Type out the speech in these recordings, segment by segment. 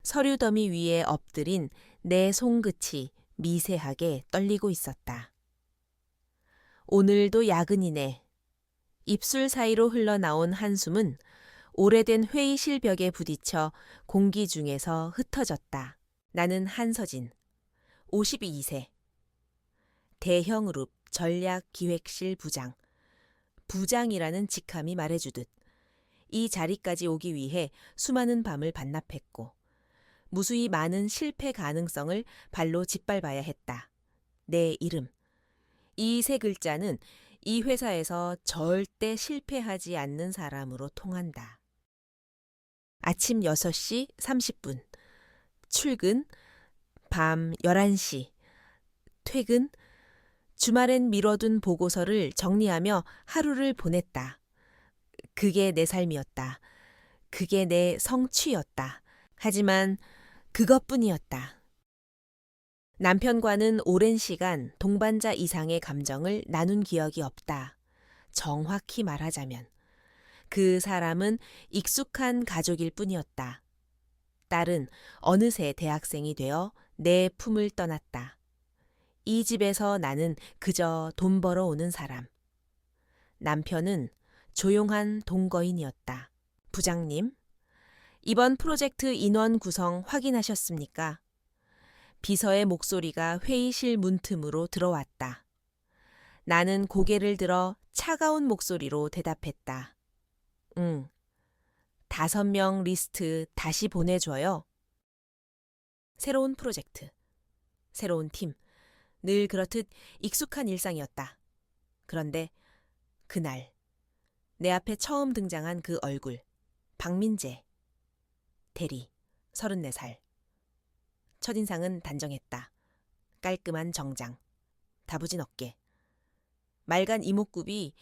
서류 더미 위에 엎드린 내 손끝이 미세하게 떨리고 있었다. 오늘도 야근이네. 입술 사이로 흘러나온 한숨은 오래된 회의실 벽에 부딪혀 공기 중에서 흩어졌다. 나는 한서진, 52세. 대형그룹 전략기획실 부장. 부장이라는 직함이 말해주듯 이 자리까지 오기 위해 수많은 밤을 반납했고 무수히 많은 실패 가능성을 발로 짓밟아야 했다. 내 이름. 이 세 글자는 이 회사에서 절대 실패하지 않는 사람으로 통한다. 아침 6시 30분. 출근. 밤 11시. 퇴근. 주말엔 미뤄둔 보고서를 정리하며 하루를 보냈다. 그게 내 삶이었다. 그게 내 성취였다. 하지만 그것뿐이었다. 남편과는 오랜 시간 동반자 이상의 감정을 나눈 기억이 없다. 정확히 말하자면 그 사람은 익숙한 가족일 뿐이었다. 딸은 어느새 대학생이 되어 내 품을 떠났다. 이 집에서 나는 그저 돈 벌어오는 사람. 남편은 조용한 동거인이었다. 부장님, 이번 프로젝트 인원 구성 확인하셨습니까? 비서의 목소리가 회의실 문틈으로 들어왔다. 나는 고개를 들어 차가운 목소리로 대답했다. 응. 5명 리스트 다시 보내줘요. 새로운 프로젝트, 새로운 팀, 늘 그렇듯 익숙한 일상이었다. 그런데 그날 내 앞에 처음 등장한 그 얼굴, 박민재. 대리, 34살. 첫인상은 단정했다. 깔끔한 정장, 다부진 어깨. 맑은 이목구비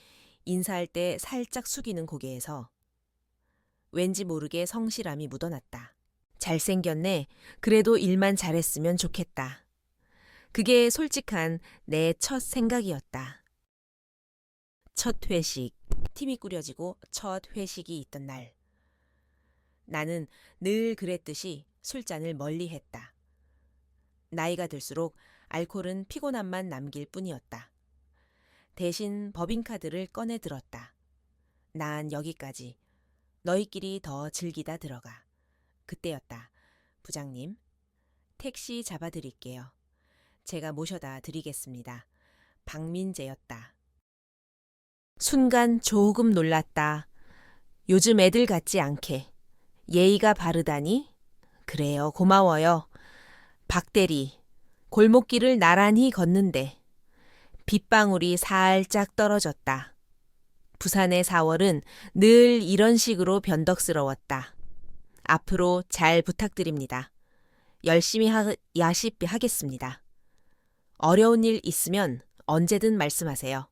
인사할 때 살짝 숙이는 고개에서 왠지 모르게 성실함이 묻어났다. 잘생겼네. 그래도 일만 잘했으면 좋겠다. 그게 솔직한 내 첫 생각이었다. 첫 회식, 팀이 꾸려지고 첫 회식이 있던 날. 나는 늘 그랬듯이 술잔을 멀리했다. 나이가 들수록 알코올은 피곤함만 남길 뿐이었다. 대신 법인카드를 꺼내 들었다. 난 여기까지. 너희끼리 더 즐기다 들어가. 그때였다. 부장님, 택시 잡아드릴게요. 제가 모셔다 드리겠습니다. 박민재였다. 순간 조금 놀랐다. 요즘 애들 같지 않게. 예의가 바르다니? 그래요, 고마워요. 박대리, 골목길을 나란히 걷는데 빗방울이 살짝 떨어졌다. 부산의 4월은 늘 이런 식으로 변덕스러웠다. 앞으로 잘 부탁드립니다. 열심히 하겠습니다. 어려운 일 있으면 언제든 말씀하세요.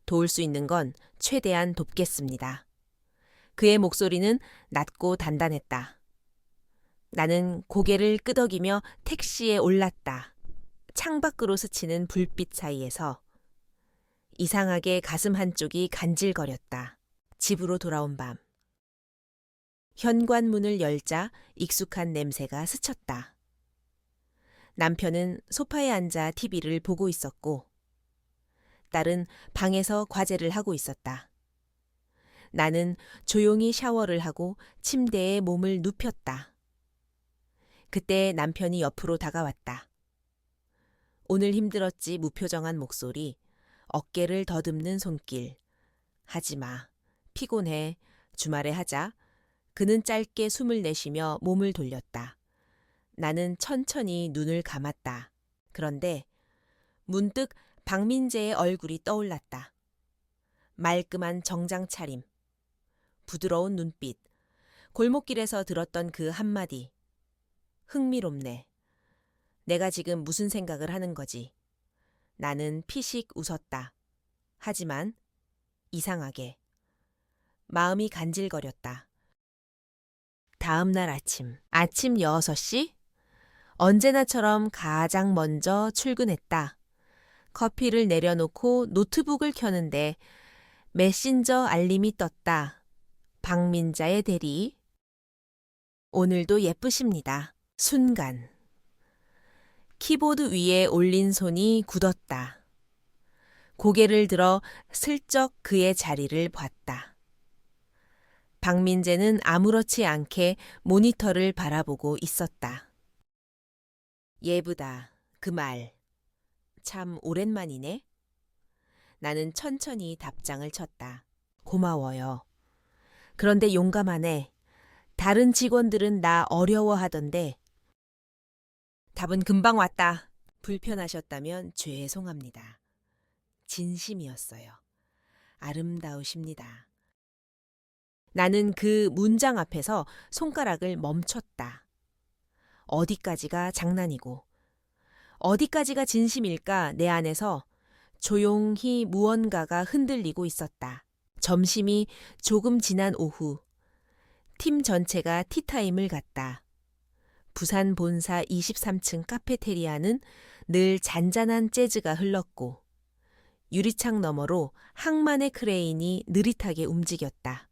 도울 수 있는 건 최대한 돕겠습니다. 그의 목소리는 낮고 단단했다. 나는 고개를 끄덕이며 택시에 올랐다. 창밖으로 스치는 불빛 사이에서 이상하게 가슴 한쪽이 간질거렸다. 집으로 돌아온 밤. 현관문을 열자 익숙한 냄새가 스쳤다. 남편은 소파에 앉아 TV를 보고 있었고 딸은 방에서 과제를 하고 있었다. 나는 조용히 샤워를 하고 침대에 몸을 눕혔다. 그때 남편이 옆으로 다가왔다. 오늘 힘들었지 무표정한 목소리, 어깨를 더듬는 손길. 하지마. 피곤해. 주말에 하자. 그는 짧게 숨을 내쉬며 몸을 돌렸다. 나는 천천히 눈을 감았다. 그런데 문득 박민재의 얼굴이 떠올랐다. 말끔한 정장 차림, 부드러운 눈빛, 골목길에서 들었던 그 한마디. 흥미롭네. 내가 지금 무슨 생각을 하는 거지? 나는 피식 웃었다. 하지만 이상하게 마음이 간질거렸다. 다음 날 아침 6시? 언제나처럼 가장 먼저 출근했다. 커피를 내려놓고 노트북을 켜는데 메신저 알림이 떴다. 박민자의 대리. 오늘도 예쁘십니다. 순간. 키보드 위에 올린 손이 굳었다. 고개를 들어 슬쩍 그의 자리를 봤다. 박민재는 아무렇지 않게 모니터를 바라보고 있었다. 예쁘다. 그 말. 참 오랜만이네. 나는 천천히 답장을 쳤다. 고마워요. 그런데 용감하네. 다른 직원들은 나 어려워하던데. 답은 금방 왔다. 불편하셨다면 죄송합니다. 진심이었어요. 아름다우십니다. 나는 그 문장 앞에서 손가락을 멈췄다. 어디까지가 장난이고 어디까지가 진심일까 내 안에서 조용히 무언가가 흔들리고 있었다. 점심이 조금 지난 오후 팀 전체가 티타임을 갔다. 부산 본사 23층 카페테리아는 늘 잔잔한 재즈가 흘렀고 유리창 너머로 항만의 크레인이 느릿하게 움직였다.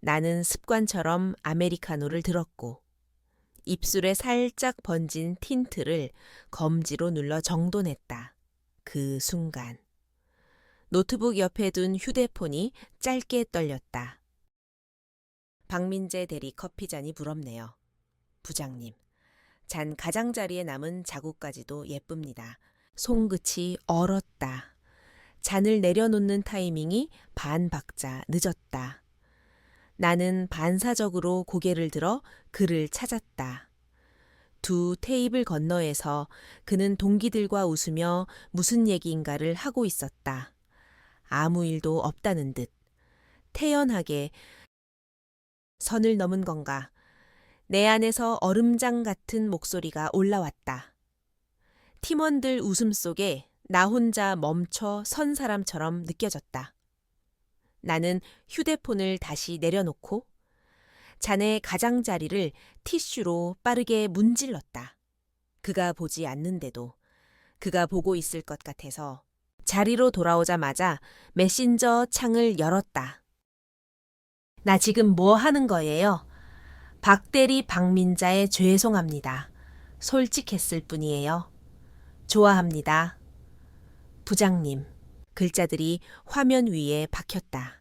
나는 습관처럼 아메리카노를 들었고 입술에 살짝 번진 틴트를 검지로 눌러 정돈했다. 그 순간 노트북 옆에 둔 휴대폰이 짧게 떨렸다. 박민재 대리 커피잔이 부럽네요. 부장님, 잔 가장자리에 남은 자국까지도 예쁩니다. 손끝이 얼었다. 잔을 내려놓는 타이밍이 반 박자 늦었다. 나는 반사적으로 고개를 들어 그를 찾았다. 두 테이블 건너에서 그는 동기들과 웃으며 무슨 얘기인가를 하고 있었다. 아무 일도 없다는 듯. 태연하게 선을 넘은 건가. 내 안에서 얼음장 같은 목소리가 올라왔다. 팀원들 웃음 속에 나 혼자 멈춰 선 사람처럼 느껴졌다. 나는 휴대폰을 다시 내려놓고 잔의 가장자리를 티슈로 빠르게 문질렀다. 그가 보지 않는데도 그가 보고 있을 것 같아서 자리로 돌아오자마자 메신저 창을 열었다. 나 지금 뭐 하는 거예요? 박대리 박민자에 죄송합니다. 솔직했을 뿐이에요. 좋아합니다. 부장님. 글자들이 화면 위에 박혔다.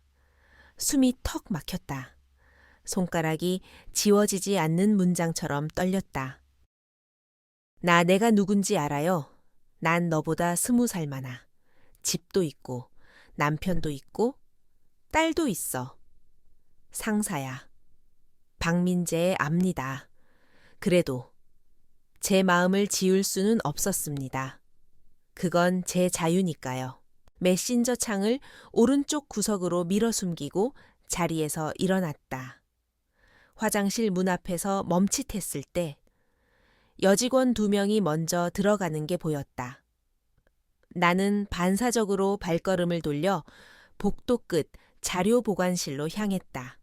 숨이 턱 막혔다. 손가락이 지워지지 않는 문장처럼 떨렸다. 나 내가 누군지 알아요. 난 너보다 20살 많아. 집도 있고 남편도 있고 딸도 있어. 상사야. 박민재의 압니다. 그래도 제 마음을 지울 수는 없었습니다. 그건 제 자유니까요. 메신저 창을 오른쪽 구석으로 밀어 숨기고 자리에서 일어났다. 화장실 문 앞에서 멈칫했을 때 여직원 2명이 먼저 들어가는 게 보였다. 나는 반사적으로 발걸음을 돌려 복도 끝 자료 보관실로 향했다.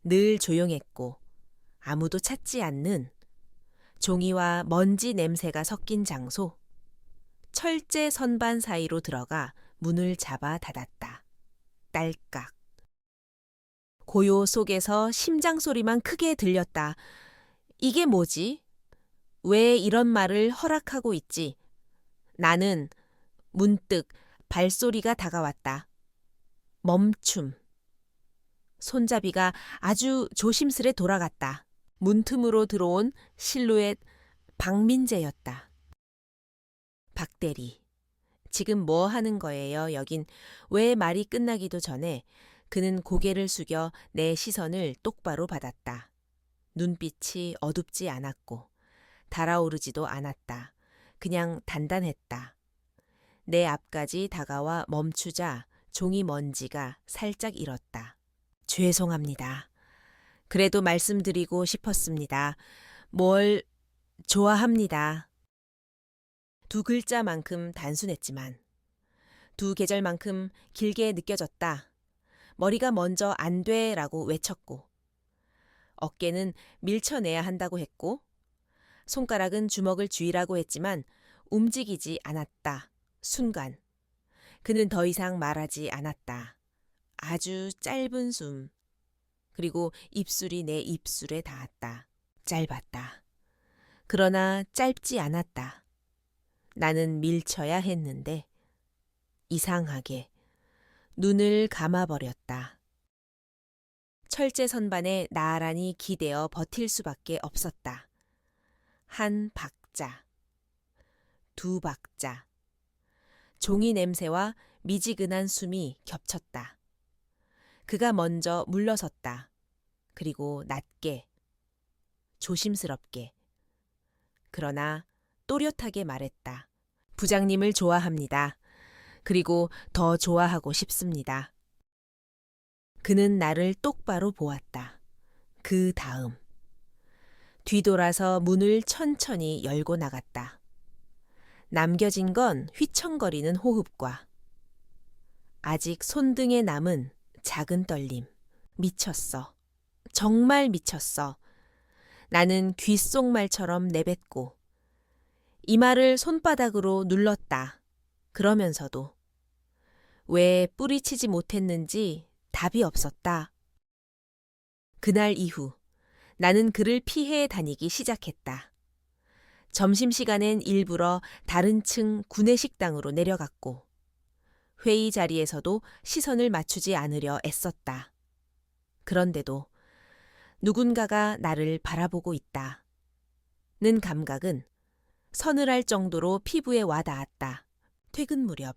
늘 조용했고 아무도 찾지 않는 종이와 먼지 냄새가 섞인 장소. 철제 선반 사이로 들어가 문을 잡아 닫았다. 딸깍. 고요 속에서 심장 소리만 크게 들렸다. 이게 뭐지? 왜 이런 말을 허락하고 있지? 나는 문득 발소리가 다가왔다. 멈춤. 손잡이가 아주 조심스레 돌아갔다. 문틈으로 들어온 실루엣 박민재였다. 박대리. 지금 뭐 하는 거예요? 여긴. 왜 말이 끝나기도 전에 그는 고개를 숙여 내 시선을 똑바로 받았다. 눈빛이 어둡지 않았고 달아오르지도 않았다. 그냥 단단했다. 내 앞까지 다가와 멈추자 종이 먼지가 살짝 일었다. 죄송합니다. 그래도 말씀드리고 싶었습니다. 뭘 좋아합니다. 2글자만큼 단순했지만 2계절만큼 길게 느껴졌다. 머리가 먼저 안 돼라고 외쳤고 어깨는 밀쳐내야 한다고 했고 손가락은 주먹을 쥐라고 했지만 움직이지 않았다. 순간 그는 더 이상 말하지 않았다. 아주 짧은 숨. 그리고 입술이 내 입술에 닿았다. 짧았다. 그러나 짧지 않았다. 나는 밀쳐야 했는데 이상하게 눈을 감아버렸다. 철제 선반에 나란히 기대어 버틸 수밖에 없었다. 한 박자, 두 박자. 종이 냄새와 미지근한 숨이 겹쳤다. 그가 먼저 물러섰다. 그리고 낮게, 조심스럽게. 그러나 또렷하게 말했다. 부장님을 좋아합니다. 그리고 더 좋아하고 싶습니다. 그는 나를 똑바로 보았다. 그 다음. 뒤돌아서 문을 천천히 열고 나갔다. 남겨진 건 휘청거리는 호흡과 아직 손등에 남은 작은 떨림. 미쳤어. 정말 미쳤어. 나는 귓속말처럼 내뱉고 이마를 손바닥으로 눌렀다. 그러면서도 왜 뿌리치지 못했는지 답이 없었다. 그날 이후 나는 그를 피해 다니기 시작했다. 점심시간엔 일부러 다른 층 구내식당으로 내려갔고 회의 자리에서도 시선을 맞추지 않으려 애썼다. 그런데도 누군가가 나를 바라보고 있다. 는 감각은 서늘할 정도로 피부에 와 닿았다. 퇴근 무렵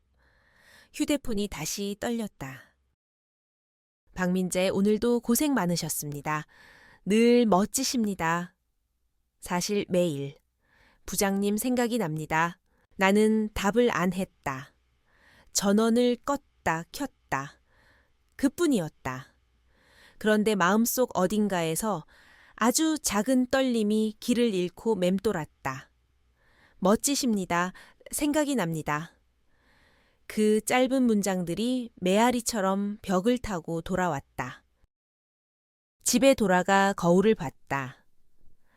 휴대폰이 다시 떨렸다. 박민재, 오늘도 고생 많으셨습니다. 늘 멋지십니다. 사실 매일 부장님 생각이 납니다. 나는 답을 안 했다. 전원을 껐다 켰다. 그뿐이었다. 그런데 마음속 어딘가에서 아주 작은 떨림이 길을 잃고 맴돌았다. 멋지십니다. 생각이 납니다. 그 짧은 문장들이 메아리처럼 벽을 타고 돌아왔다. 집에 돌아가 거울을 봤다.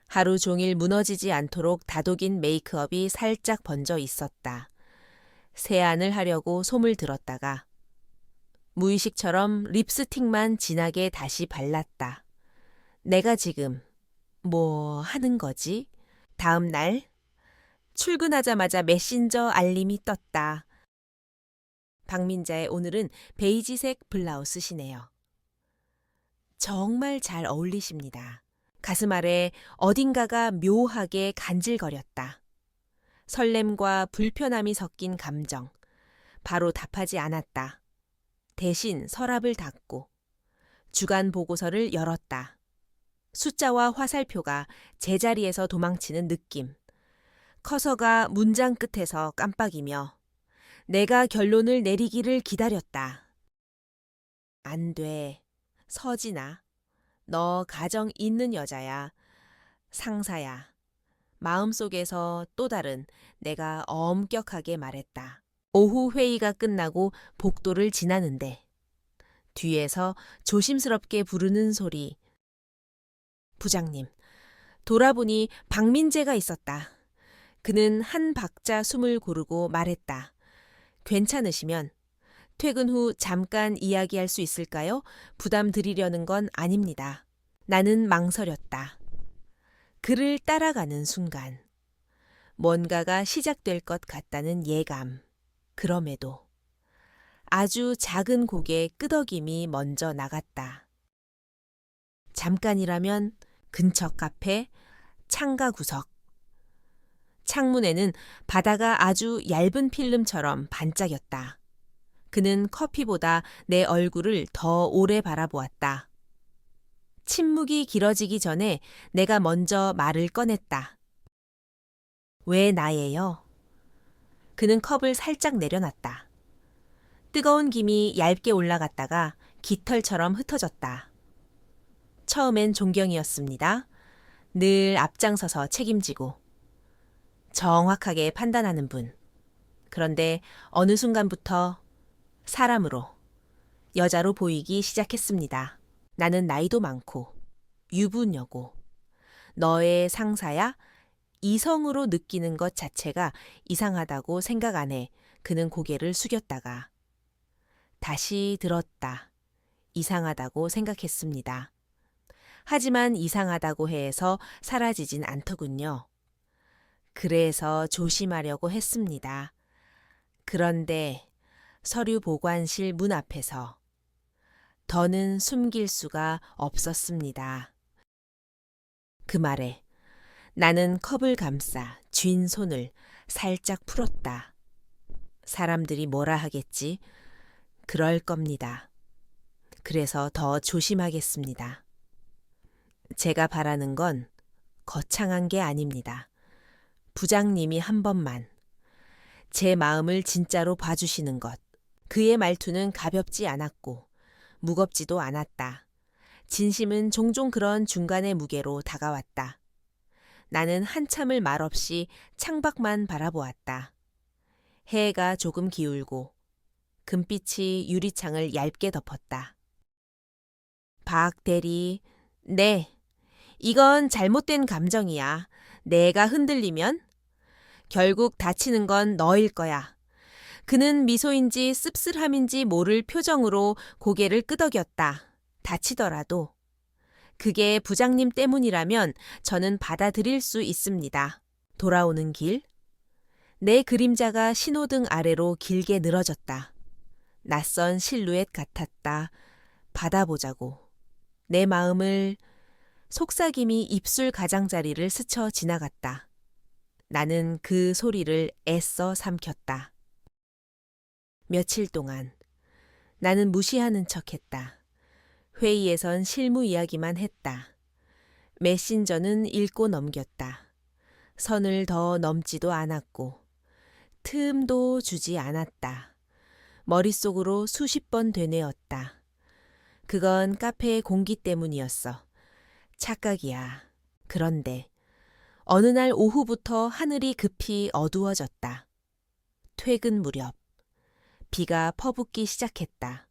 하루 종일 무너지지 않도록 다독인 메이크업이 살짝 번져 있었다. 세안을 하려고 솜을 들었다가 무의식처럼 립스틱만 진하게 다시 발랐다. 내가 지금 뭐 하는 거지? 다음 날 출근하자마자 메신저 알림이 떴다. 박민자의 오늘은 베이지색 블라우스시네요. 정말 잘 어울리십니다. 가슴 아래 어딘가가 묘하게 간질거렸다. 설렘과 불편함이 섞인 감정. 바로 답하지 않았다. 대신 서랍을 닫고 주간 보고서를 열었다. 숫자와 화살표가 제자리에서 도망치는 느낌. 커서가 문장 끝에서 깜빡이며 내가 결론을 내리기를 기다렸다. 안 돼. 서진아. 너 가정 있는 여자야. 상사야. 마음속에서 또 다른 내가 엄격하게 말했다. 오후 회의가 끝나고 복도를 지나는데 뒤에서 조심스럽게 부르는 소리. 부장님. 돌아보니 박민재가 있었다. 그는 한 박자 숨을 고르고 말했다. 괜찮으시면 퇴근 후 잠깐 이야기할 수 있을까요? 부담 드리려는 건 아닙니다. 나는 망설였다. 그를 따라가는 순간 뭔가가 시작될 것 같다는 예감. 그럼에도 아주 작은 곡의 끄덕임이 먼저 나갔다. 잠깐이라면 근처 카페, 창가 구석. 창문에는 바다가 아주 얇은 필름처럼 반짝였다. 그는 커피보다 내 얼굴을 더 오래 바라보았다. 침묵이 길어지기 전에 내가 먼저 말을 꺼냈다. 왜 나예요? 그는 컵을 살짝 내려놨다. 뜨거운 김이 얇게 올라갔다가 깃털처럼 흩어졌다. 처음엔 존경이었습니다. 늘 앞장서서 책임지고 정확하게 판단하는 분. 그런데 어느 순간부터 사람으로, 여자로 보이기 시작했습니다. 나는 나이도 많고 유부녀고 너의 상사야? 이성으로 느끼는 것 자체가 이상하다고 생각 안 해. 그는 고개를 숙였다가 다시 들었다. 이상하다고 생각했습니다. 하지만 이상하다고 해서 사라지진 않더군요. 그래서 조심하려고 했습니다. 그런데 서류 보관실 문 앞에서 더는 숨길 수가 없었습니다. 그 말에 나는 컵을 감싸 쥔 손을 살짝 풀었다. 사람들이 뭐라 하겠지? 그럴 겁니다. 그래서 더 조심하겠습니다. 제가 바라는 건 거창한 게 아닙니다. 부장님이 한 번만 제 마음을 진짜로 봐주시는 것. 그의 말투는 가볍지 않았고 무겁지도 않았다. 진심은 종종 그런 중간의 무게로 다가왔다. 나는 한참을 말없이 창밖만 바라보았다. 해가 조금 기울고 금빛이 유리창을 얇게 덮었다. 박 대리, 네, 이건 잘못된 감정이야. 내가 흔들리면 결국 다치는 건 너일 거야. 그는 미소인지 씁쓸함인지 모를 표정으로 고개를 끄덕였다. 다치더라도. 그게 부장님 때문이라면 저는 받아들일 수 있습니다. 돌아오는 길. 내 그림자가 신호등 아래로 길게 늘어졌다. 낯선 실루엣 같았다. 받아보자고. 내 마음을 속삭임이 입술 가장자리를 스쳐 지나갔다. 나는 그 소리를 애써 삼켰다. 며칠 동안 나는 무시하는 척했다. 회의에선 실무 이야기만 했다. 메신저는 읽고 넘겼다. 선을 더 넘지도 않았고 틈도 주지 않았다. 머릿속으로 수십 번 되뇌었다. 그건 카페의 공기 때문이었어. 착각이야. 그런데 어느 날 오후부터 하늘이 급히 어두워졌다. 퇴근 무렵 비가 퍼붓기 시작했다.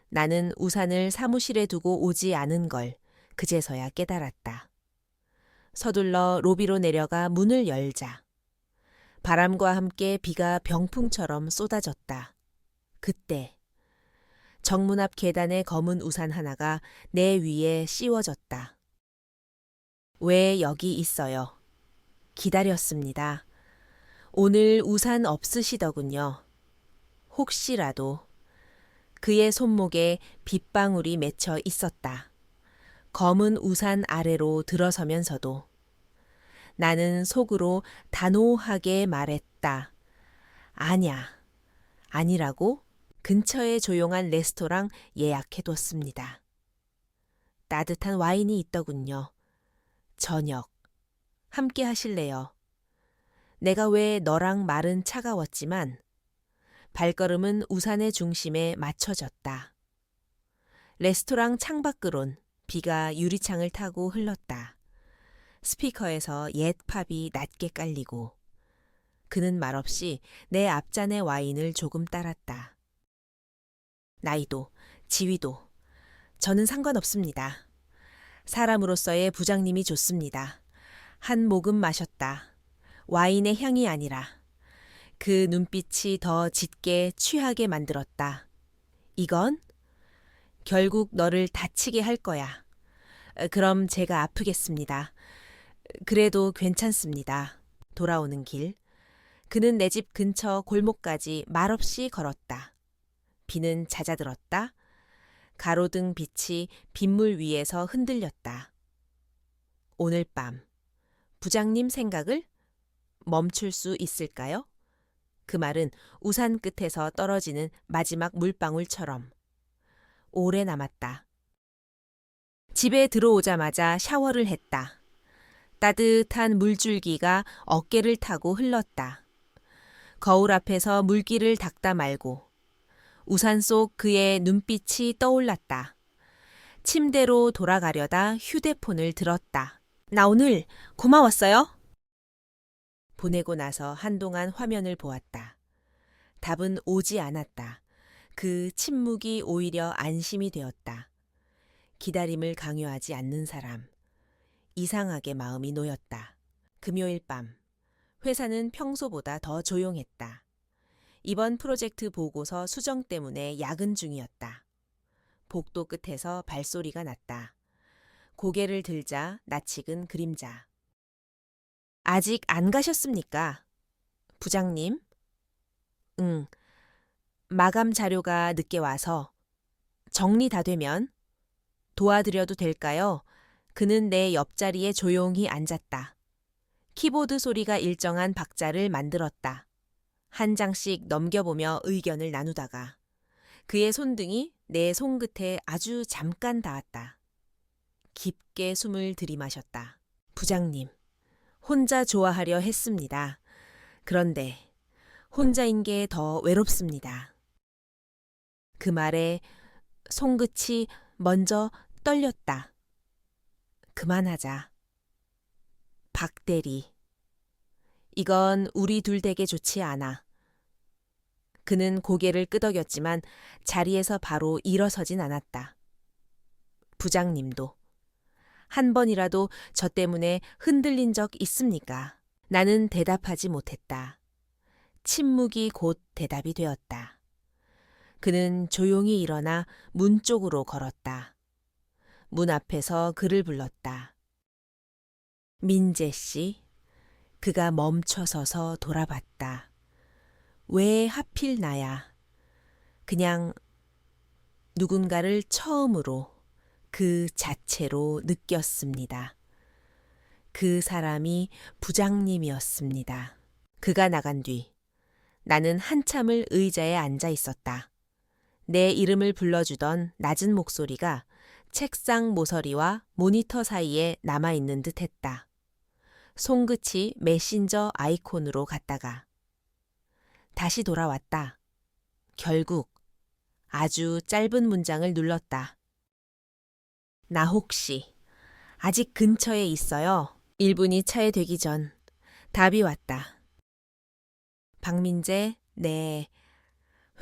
나는 우산을 사무실에 두고 오지 않은 걸 그제서야 깨달았다. 서둘러 로비로 내려가 문을 열자. 바람과 함께 비가 병풍처럼 쏟아졌다. 그때 정문 앞 계단의 검은 우산 하나가 내 위에 씌워졌다. 왜 여기 있어요? 기다렸습니다. 오늘 우산 없으시더군요. 혹시라도. 그의 손목에 빗방울이 맺혀 있었다. 검은 우산 아래로 들어서면서도 나는 속으로 단호하게 말했다. 아냐, 아니라고 근처에 조용한 레스토랑 예약해뒀습니다. 따뜻한 와인이 있더군요. 저녁, 함께 하실래요? 내가 왜 너랑 말은 차가웠지만 발걸음은 우산의 중심에 맞춰졌다. 레스토랑 창밖으론 비가 유리창을 타고 흘렀다. 스피커에서 옛 팝이 낮게 깔리고 그는 말없이 내 앞잔의 와인을 조금 따랐다. 나이도 지위도 저는 상관없습니다. 사람으로서의 부장님이 좋습니다. 한 모금 마셨다. 와인의 향이 아니라 그 눈빛이 더 짙게 취하게 만들었다. 이건 결국 너를 다치게 할 거야. 그럼 제가 아프겠습니다. 그래도 괜찮습니다. 돌아오는 길. 그는 내 집 근처 골목까지 말없이 걸었다. 비는 잦아들었다. 가로등 빛이 빗물 위에서 흔들렸다. 오늘 밤 부장님 생각을 멈출 수 있을까요? 그 말은 우산 끝에서 떨어지는 마지막 물방울처럼 오래 남았다. 집에 들어오자마자 샤워를 했다. 따뜻한 물줄기가 어깨를 타고 흘렀다. 거울 앞에서 물기를 닦다 말고 우산 속 그의 눈빛이 떠올랐다. 침대로 돌아가려다 휴대폰을 들었다. 나 오늘 고마웠어요? 보내고 나서 한동안 화면을 보았다. 답은 오지 않았다. 그 침묵이 오히려 안심이 되었다. 기다림을 강요하지 않는 사람. 이상하게 마음이 놓였다. 금요일 밤. 회사는 평소보다 더 조용했다. 이번 프로젝트 보고서 수정 때문에 야근 중이었다. 복도 끝에서 발소리가 났다. 고개를 들자 낯익은 그림자. 아직 안 가셨습니까? 부장님? 응. 마감 자료가 늦게 와서. 정리 다 되면 도와드려도 될까요? 그는 내 옆자리에 조용히 앉았다. 키보드 소리가 일정한 박자를 만들었다. 한 장씩 넘겨보며 의견을 나누다가 그의 손등이 내 손끝에 아주 잠깐 닿았다. 깊게 숨을 들이마셨다. 부장님, 혼자 좋아하려 했습니다. 그런데 혼자인 게 더 외롭습니다. 그 말에 손끝이 먼저 떨렸다. 그만하자. 박대리. 이건 우리 둘 댁에 좋지 않아. 그는 고개를 끄덕였지만 자리에서 바로 일어서진 않았다. 부장님도. 한 번이라도 저 때문에 흔들린 적 있습니까? 나는 대답하지 못했다. 침묵이 곧 대답이 되었다. 그는 조용히 일어나 문 쪽으로 걸었다. 문 앞에서 그를 불렀다. 민재 씨. 그가 멈춰서서 돌아봤다. 왜 하필 나야? 그냥 누군가를 처음으로 그 자체로 느꼈습니다. 그 사람이 부장님이었습니다. 그가 나간 뒤 나는 한참을 의자에 앉아 있었다. 내 이름을 불러주던 낮은 목소리가 책상 모서리와 모니터 사이에 남아있는 듯 했다. 손끝이 메신저 아이콘으로 갔다가 다시 돌아왔다. 결국 아주 짧은 문장을 눌렀다. 나 혹시 아직 근처에 있어요. 1분이 차에 되기 전 답이 왔다. 박민재, 네.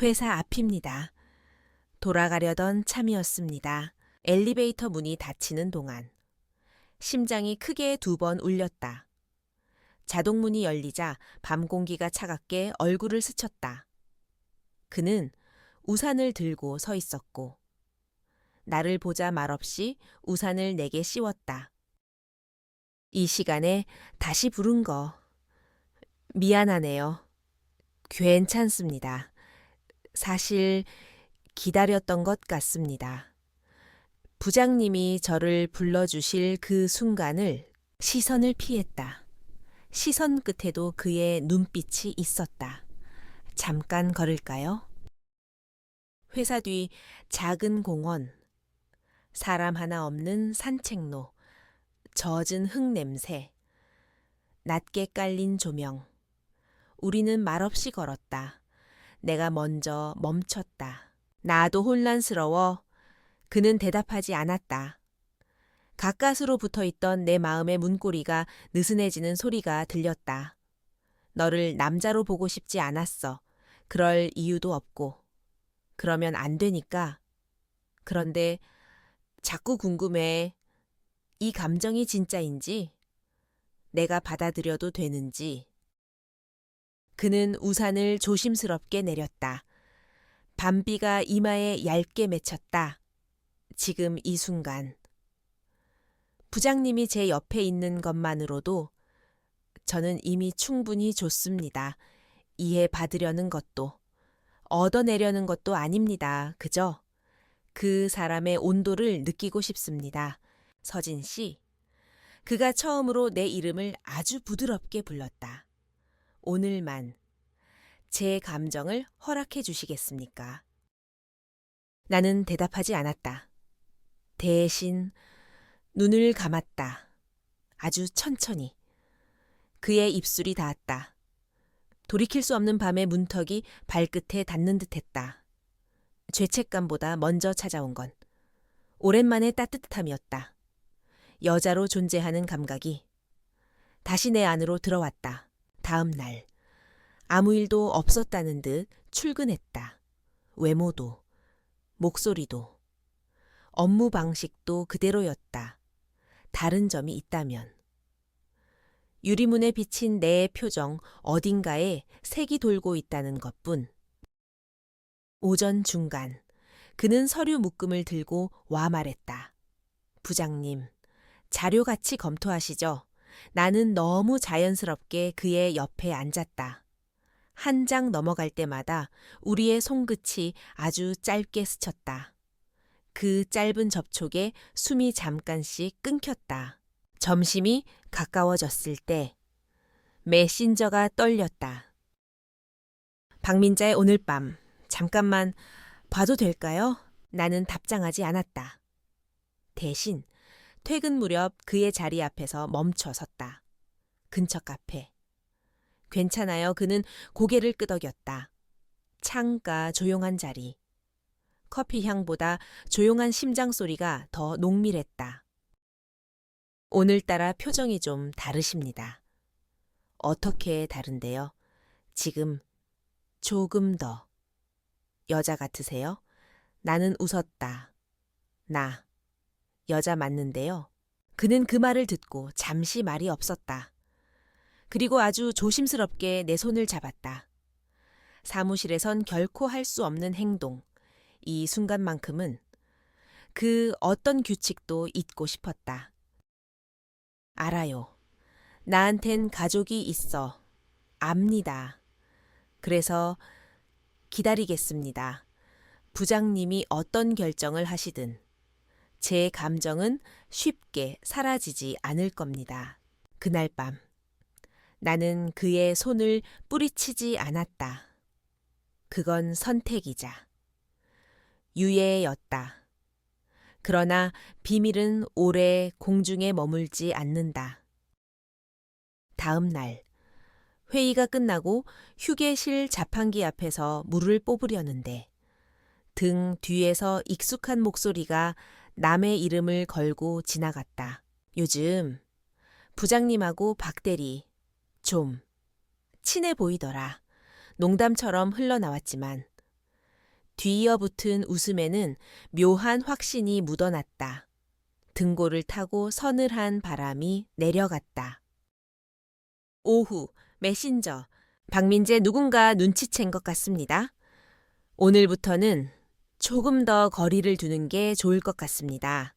회사 앞입니다. 돌아가려던 참이었습니다. 엘리베이터 문이 닫히는 동안 심장이 크게 2번 울렸다. 자동문이 열리자 밤 공기가 차갑게 얼굴을 스쳤다. 그는 우산을 들고 서 있었고 나를 보자 말없이 우산을 내게 씌웠다. 이 시간에 다시 부른 거 미안하네요. 괜찮습니다. 사실 기다렸던 것 같습니다. 부장님이 저를 불러주실 그 순간을 시선을 피했다. 시선 끝에도 그의 눈빛이 있었다. 잠깐 걸을까요? 회사 뒤 작은 공원, 사람 하나 없는 산책로, 젖은 흙 냄새, 낮게 깔린 조명. 우리는 말없이 걸었다. 내가 먼저 멈췄다. 나도 혼란스러워. 그는 대답하지 않았다. 가까스로 붙어있던 내 마음의 문고리가 느슨해지는 소리가 들렸다. 너를 남자로 보고 싶지 않았어. 그럴 이유도 없고. 그러면 안 되니까. 그런데 자꾸 궁금해. 이 감정이 진짜인지, 내가 받아들여도 되는지. 그는 우산을 조심스럽게 내렸다. 밤비가 이마에 얇게 맺혔다. 지금 이 순간. 부장님이 제 옆에 있는 것만으로도 저는 이미 충분히 좋습니다. 이해받으려는 것도, 얻어내려는 것도 아닙니다. 그저 그 사람의 온도를 느끼고 싶습니다. 서진 씨. 그가 처음으로 내 이름을 아주 부드럽게 불렀다. 오늘만 제 감정을 허락해 주시겠습니까? 나는 대답하지 않았다. 대신 눈을 감았다. 아주 천천히. 그의 입술이 닿았다. 돌이킬 수 없는 밤의 문턱이 발끝에 닿는 듯했다. 죄책감보다 먼저 찾아온 건 오랜만의 따뜻함이었다. 여자로 존재하는 감각이 다시 내 안으로 들어왔다. 다음 날 아무 일도 없었다는 듯 출근했다. 외모도 목소리도 업무 방식도 그대로였다. 다른 점이 있다면 유리문에 비친 내 표정 어딘가에 색이 돌고 있다는 것뿐. 오전 중간 그는 서류 묶음을 들고 와 말했다. 부장님, 자료같이 검토하시죠. 나는 너무 자연스럽게 그의 옆에 앉았다. 한 장 넘어갈 때마다 우리의 손끝이 아주 짧게 스쳤다. 그 짧은 접촉에 숨이 잠깐씩 끊겼다. 점심이 가까워졌을 때 메신저가 떨렸다. 박민자의 오늘 밤 잠깐만 봐도 될까요? 나는 답장하지 않았다. 대신 퇴근 무렵 그의 자리 앞에서 멈춰 섰다. 근처 카페. 괜찮아요. 그는 고개를 끄덕였다. 창가 조용한 자리. 커피 향보다 조용한 심장 소리가 더 농밀했다. 오늘따라 표정이 좀 다르십니다. 어떻게 다른데요? 지금 조금 더. 여자 같으세요? 나는 웃었다. 나 여자 맞는데요. 그는 그 말을 듣고 잠시 말이 없었다. 그리고 아주 조심스럽게 내 손을 잡았다. 사무실에선 결코 할 수 없는 행동. 이 순간만큼은 그 어떤 규칙도 잊고 싶었다. 알아요. 나한텐 가족이 있어. 압니다. 그래서 기다리겠습니다. 부장님이 어떤 결정을 하시든 제 감정은 쉽게 사라지지 않을 겁니다. 그날 밤 나는 그의 손을 뿌리치지 않았다. 그건 선택이자 유예였다. 그러나 비밀은 오래 공중에 머물지 않는다. 다음 날 회의가 끝나고 휴게실 자판기 앞에서 물을 뽑으려는데 등 뒤에서 익숙한 목소리가 남의 이름을 걸고 지나갔다. 요즘 부장님하고 박대리 좀 친해 보이더라. 농담처럼 흘러나왔지만 뒤이어 붙은 웃음에는 묘한 확신이 묻어났다. 등골을 타고 서늘한 바람이 내려갔다. 오후 메신저. 박민재 누군가 눈치챈 것 같습니다. 오늘부터는 조금 더 거리를 두는 게 좋을 것 같습니다.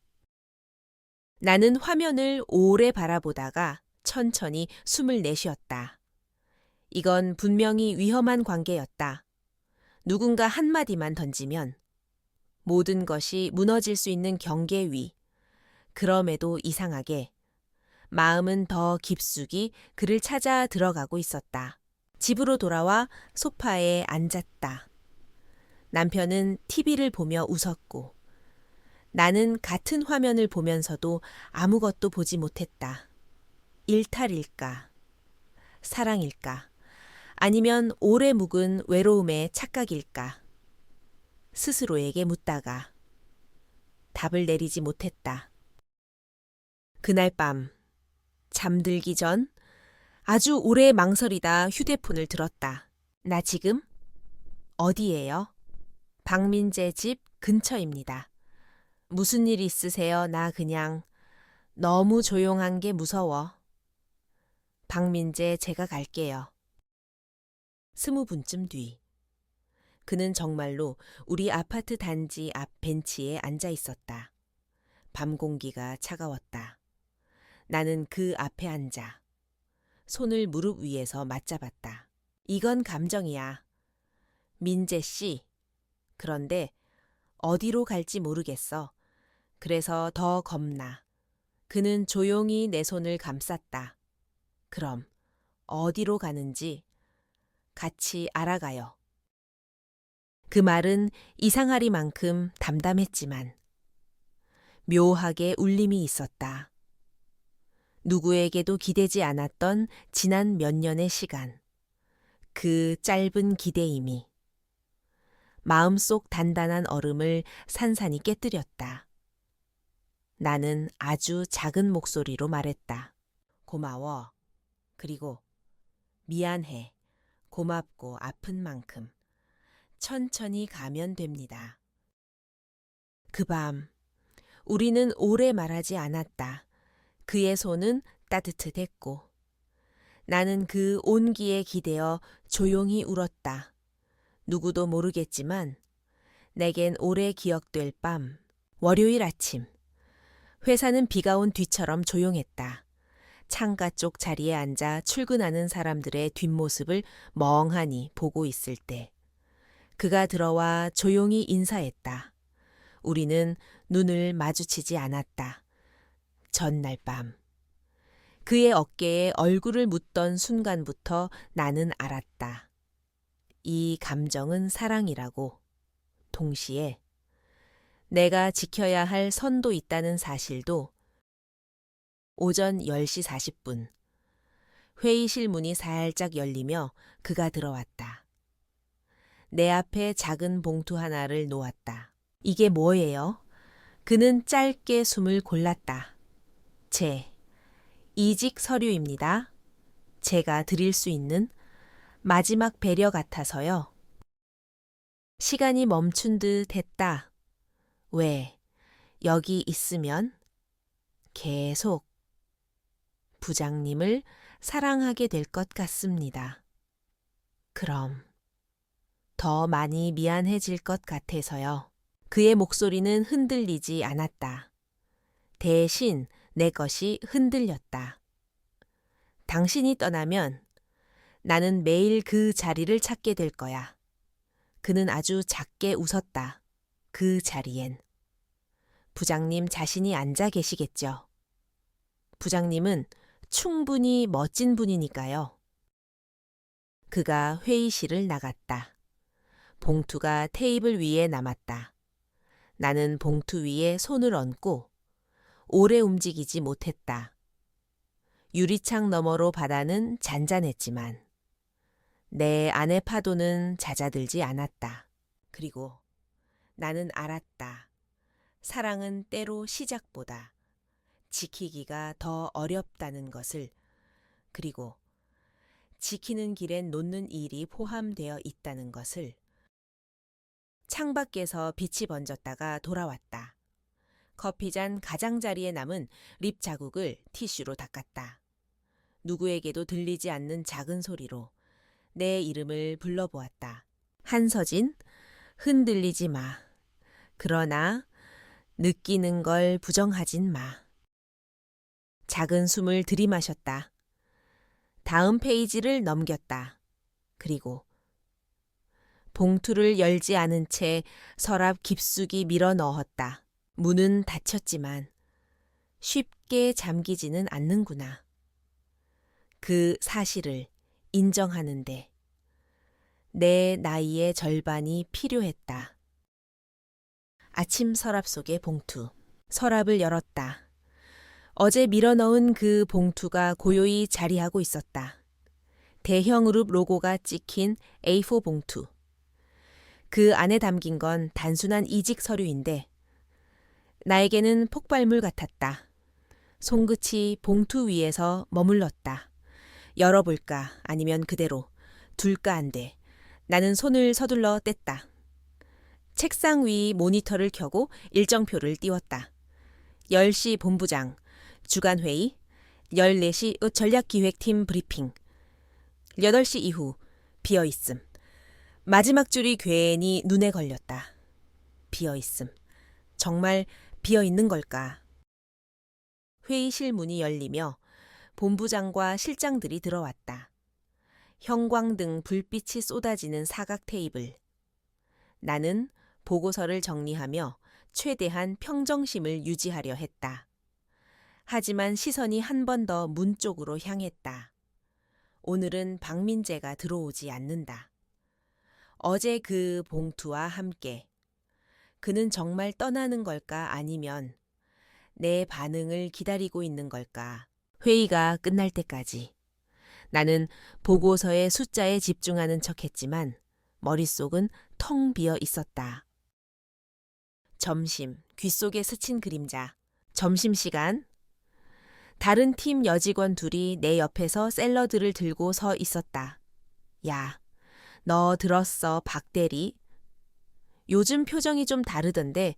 나는 화면을 오래 바라보다가 천천히 숨을 내쉬었다. 이건 분명히 위험한 관계였다. 누군가 한마디만 던지면 모든 것이 무너질 수 있는 경계 위. 그럼에도 이상하게 마음은 더 깊숙이 그를 찾아 들어가고 있었다. 집으로 돌아와 소파에 앉았다. 남편은 TV를 보며 웃었고 나는 같은 화면을 보면서도 아무것도 보지 못했다. 일탈일까? 사랑일까? 아니면 오래 묵은 외로움의 착각일까? 스스로에게 묻다가 답을 내리지 못했다. 그날 밤 잠들기 전 아주 오래 망설이다 휴대폰을 들었다. 나 지금 어디예요? 박민재 집 근처입니다. 무슨 일 있으세요? 나 그냥 너무 조용한 게 무서워. 박민재 제가 갈게요. 20분쯤 뒤. 그는 정말로 우리 아파트 단지 앞 벤치에 앉아 있었다. 밤 공기가 차가웠다. 나는 그 앞에 앉아 손을 무릎 위에서 맞잡았다. 이건 감정이야. 민재 씨. 그런데 어디로 갈지 모르겠어. 그래서 더 겁나. 그는 조용히 내 손을 감쌌다. 그럼 어디로 가는지 같이 알아가요. 그 말은 이상하리만큼 담담했지만 묘하게 울림이 있었다. 누구에게도 기대지 않았던 지난 몇 년의 시간. 그 짧은 기대임이 마음속 단단한 얼음을 산산이 깨뜨렸다. 나는 아주 작은 목소리로 말했다. 고마워. 그리고 미안해. 고맙고 아픈 만큼. 천천히 가면 됩니다. 그 밤 우리는 오래 말하지 않았다. 그의 손은 따뜻했고 나는 그 온기에 기대어 조용히 울었다. 누구도 모르겠지만 내겐 오래 기억될 밤, 월요일 아침. 회사는 비가 온 뒤처럼 조용했다. 창가 쪽 자리에 앉아 출근하는 사람들의 뒷모습을 멍하니 보고 있을 때 그가 들어와 조용히 인사했다. 우리는 눈을 마주치지 않았다. 전날 밤. 그의 어깨에 얼굴을 묻던 순간부터 나는 알았다. 이 감정은 사랑이라고. 동시에 내가 지켜야 할 선도 있다는 사실도. 오전 10시 40분. 회의실 문이 살짝 열리며 그가 들어왔다. 내 앞에 작은 봉투 하나를 놓았다. 이게 뭐예요? 그는 짧게 숨을 골랐다. 이직 서류입니다. 제가 드릴 수 있는 마지막 배려 같아서요. 시간이 멈춘 듯 했다. 왜? 여기 있으면 계속 부장님을 사랑하게 될 것 같습니다. 그럼 더 많이 미안해질 것 같아서요. 그의 목소리는 흔들리지 않았다. 대신 내 것이 흔들렸다. 당신이 떠나면 나는 매일 그 자리를 찾게 될 거야. 그는 아주 작게 웃었다. 그 자리엔. 부장님 자신이 앉아 계시겠죠. 부장님은 충분히 멋진 분이니까요. 그가 회의실을 나갔다. 봉투가 테이블 위에 남았다. 나는 봉투 위에 손을 얹고 오래 움직이지 못했다. 유리창 너머로 바다는 잔잔했지만 내 안의 파도는 잦아들지 않았다. 그리고 나는 알았다. 사랑은 때로 시작보다 지키기가 더 어렵다는 것을. 그리고 지키는 길엔 놓는 일이 포함되어 있다는 것을. 창밖에서 빛이 번졌다가 돌아왔다. 커피잔 가장자리에 남은 립 자국을 티슈로 닦았다. 누구에게도 들리지 않는 작은 소리로 내 이름을 불러보았다. 한서진, 흔들리지 마. 그러나 느끼는 걸 부정하진 마. 작은 숨을 들이마셨다. 다음 페이지를 넘겼다. 그리고 봉투를 열지 않은 채 서랍 깊숙이 밀어 넣었다. 문은 닫혔지만 쉽게 잠기지는 않는구나. 그 사실을 인정하는데 내 나이의 절반이 필요했다. 아침 서랍 속의 봉투. 서랍을 열었다. 어제 밀어넣은 그 봉투가 고요히 자리하고 있었다. 대형으로 로고가 찍힌 A4 봉투. 그 안에 담긴 건 단순한 이직 서류인데 나에게는 폭발물 같았다. 손끝이 봉투 위에서 머물렀다. 열어볼까 아니면 그대로 둘까 한데 나는 손을 서둘러 뗐다. 책상 위 모니터를 켜고 일정표를 띄웠다. 10시 본부장, 주간회의, 14시 전략기획팀 브리핑, 8시 이후 비어있음. 마지막 줄이 괜히 눈에 걸렸다. 비어있음. 정말 비어있는 걸까? 회의실 문이 열리며 본부장과 실장들이 들어왔다. 형광등 불빛이 쏟아지는 사각 테이블. 나는 보고서를 정리하며 최대한 평정심을 유지하려 했다. 하지만 시선이 한 번 더 문 쪽으로 향했다. 오늘은 박민재가 들어오지 않는다. 어제 그 봉투와 함께 그는 정말 떠나는 걸까 아니면 내 반응을 기다리고 있는 걸까? 회의가 끝날 때까지 나는 보고서의 숫자에 집중하는 척했지만 머릿속은 텅 비어 있었다. 점심, 귓속에 스친 그림자. 점심시간. 다른 팀 여직원 둘이 내 옆에서 샐러드를 들고 서 있었다. 야, 너 들었어, 박대리? 요즘 표정이 좀 다르던데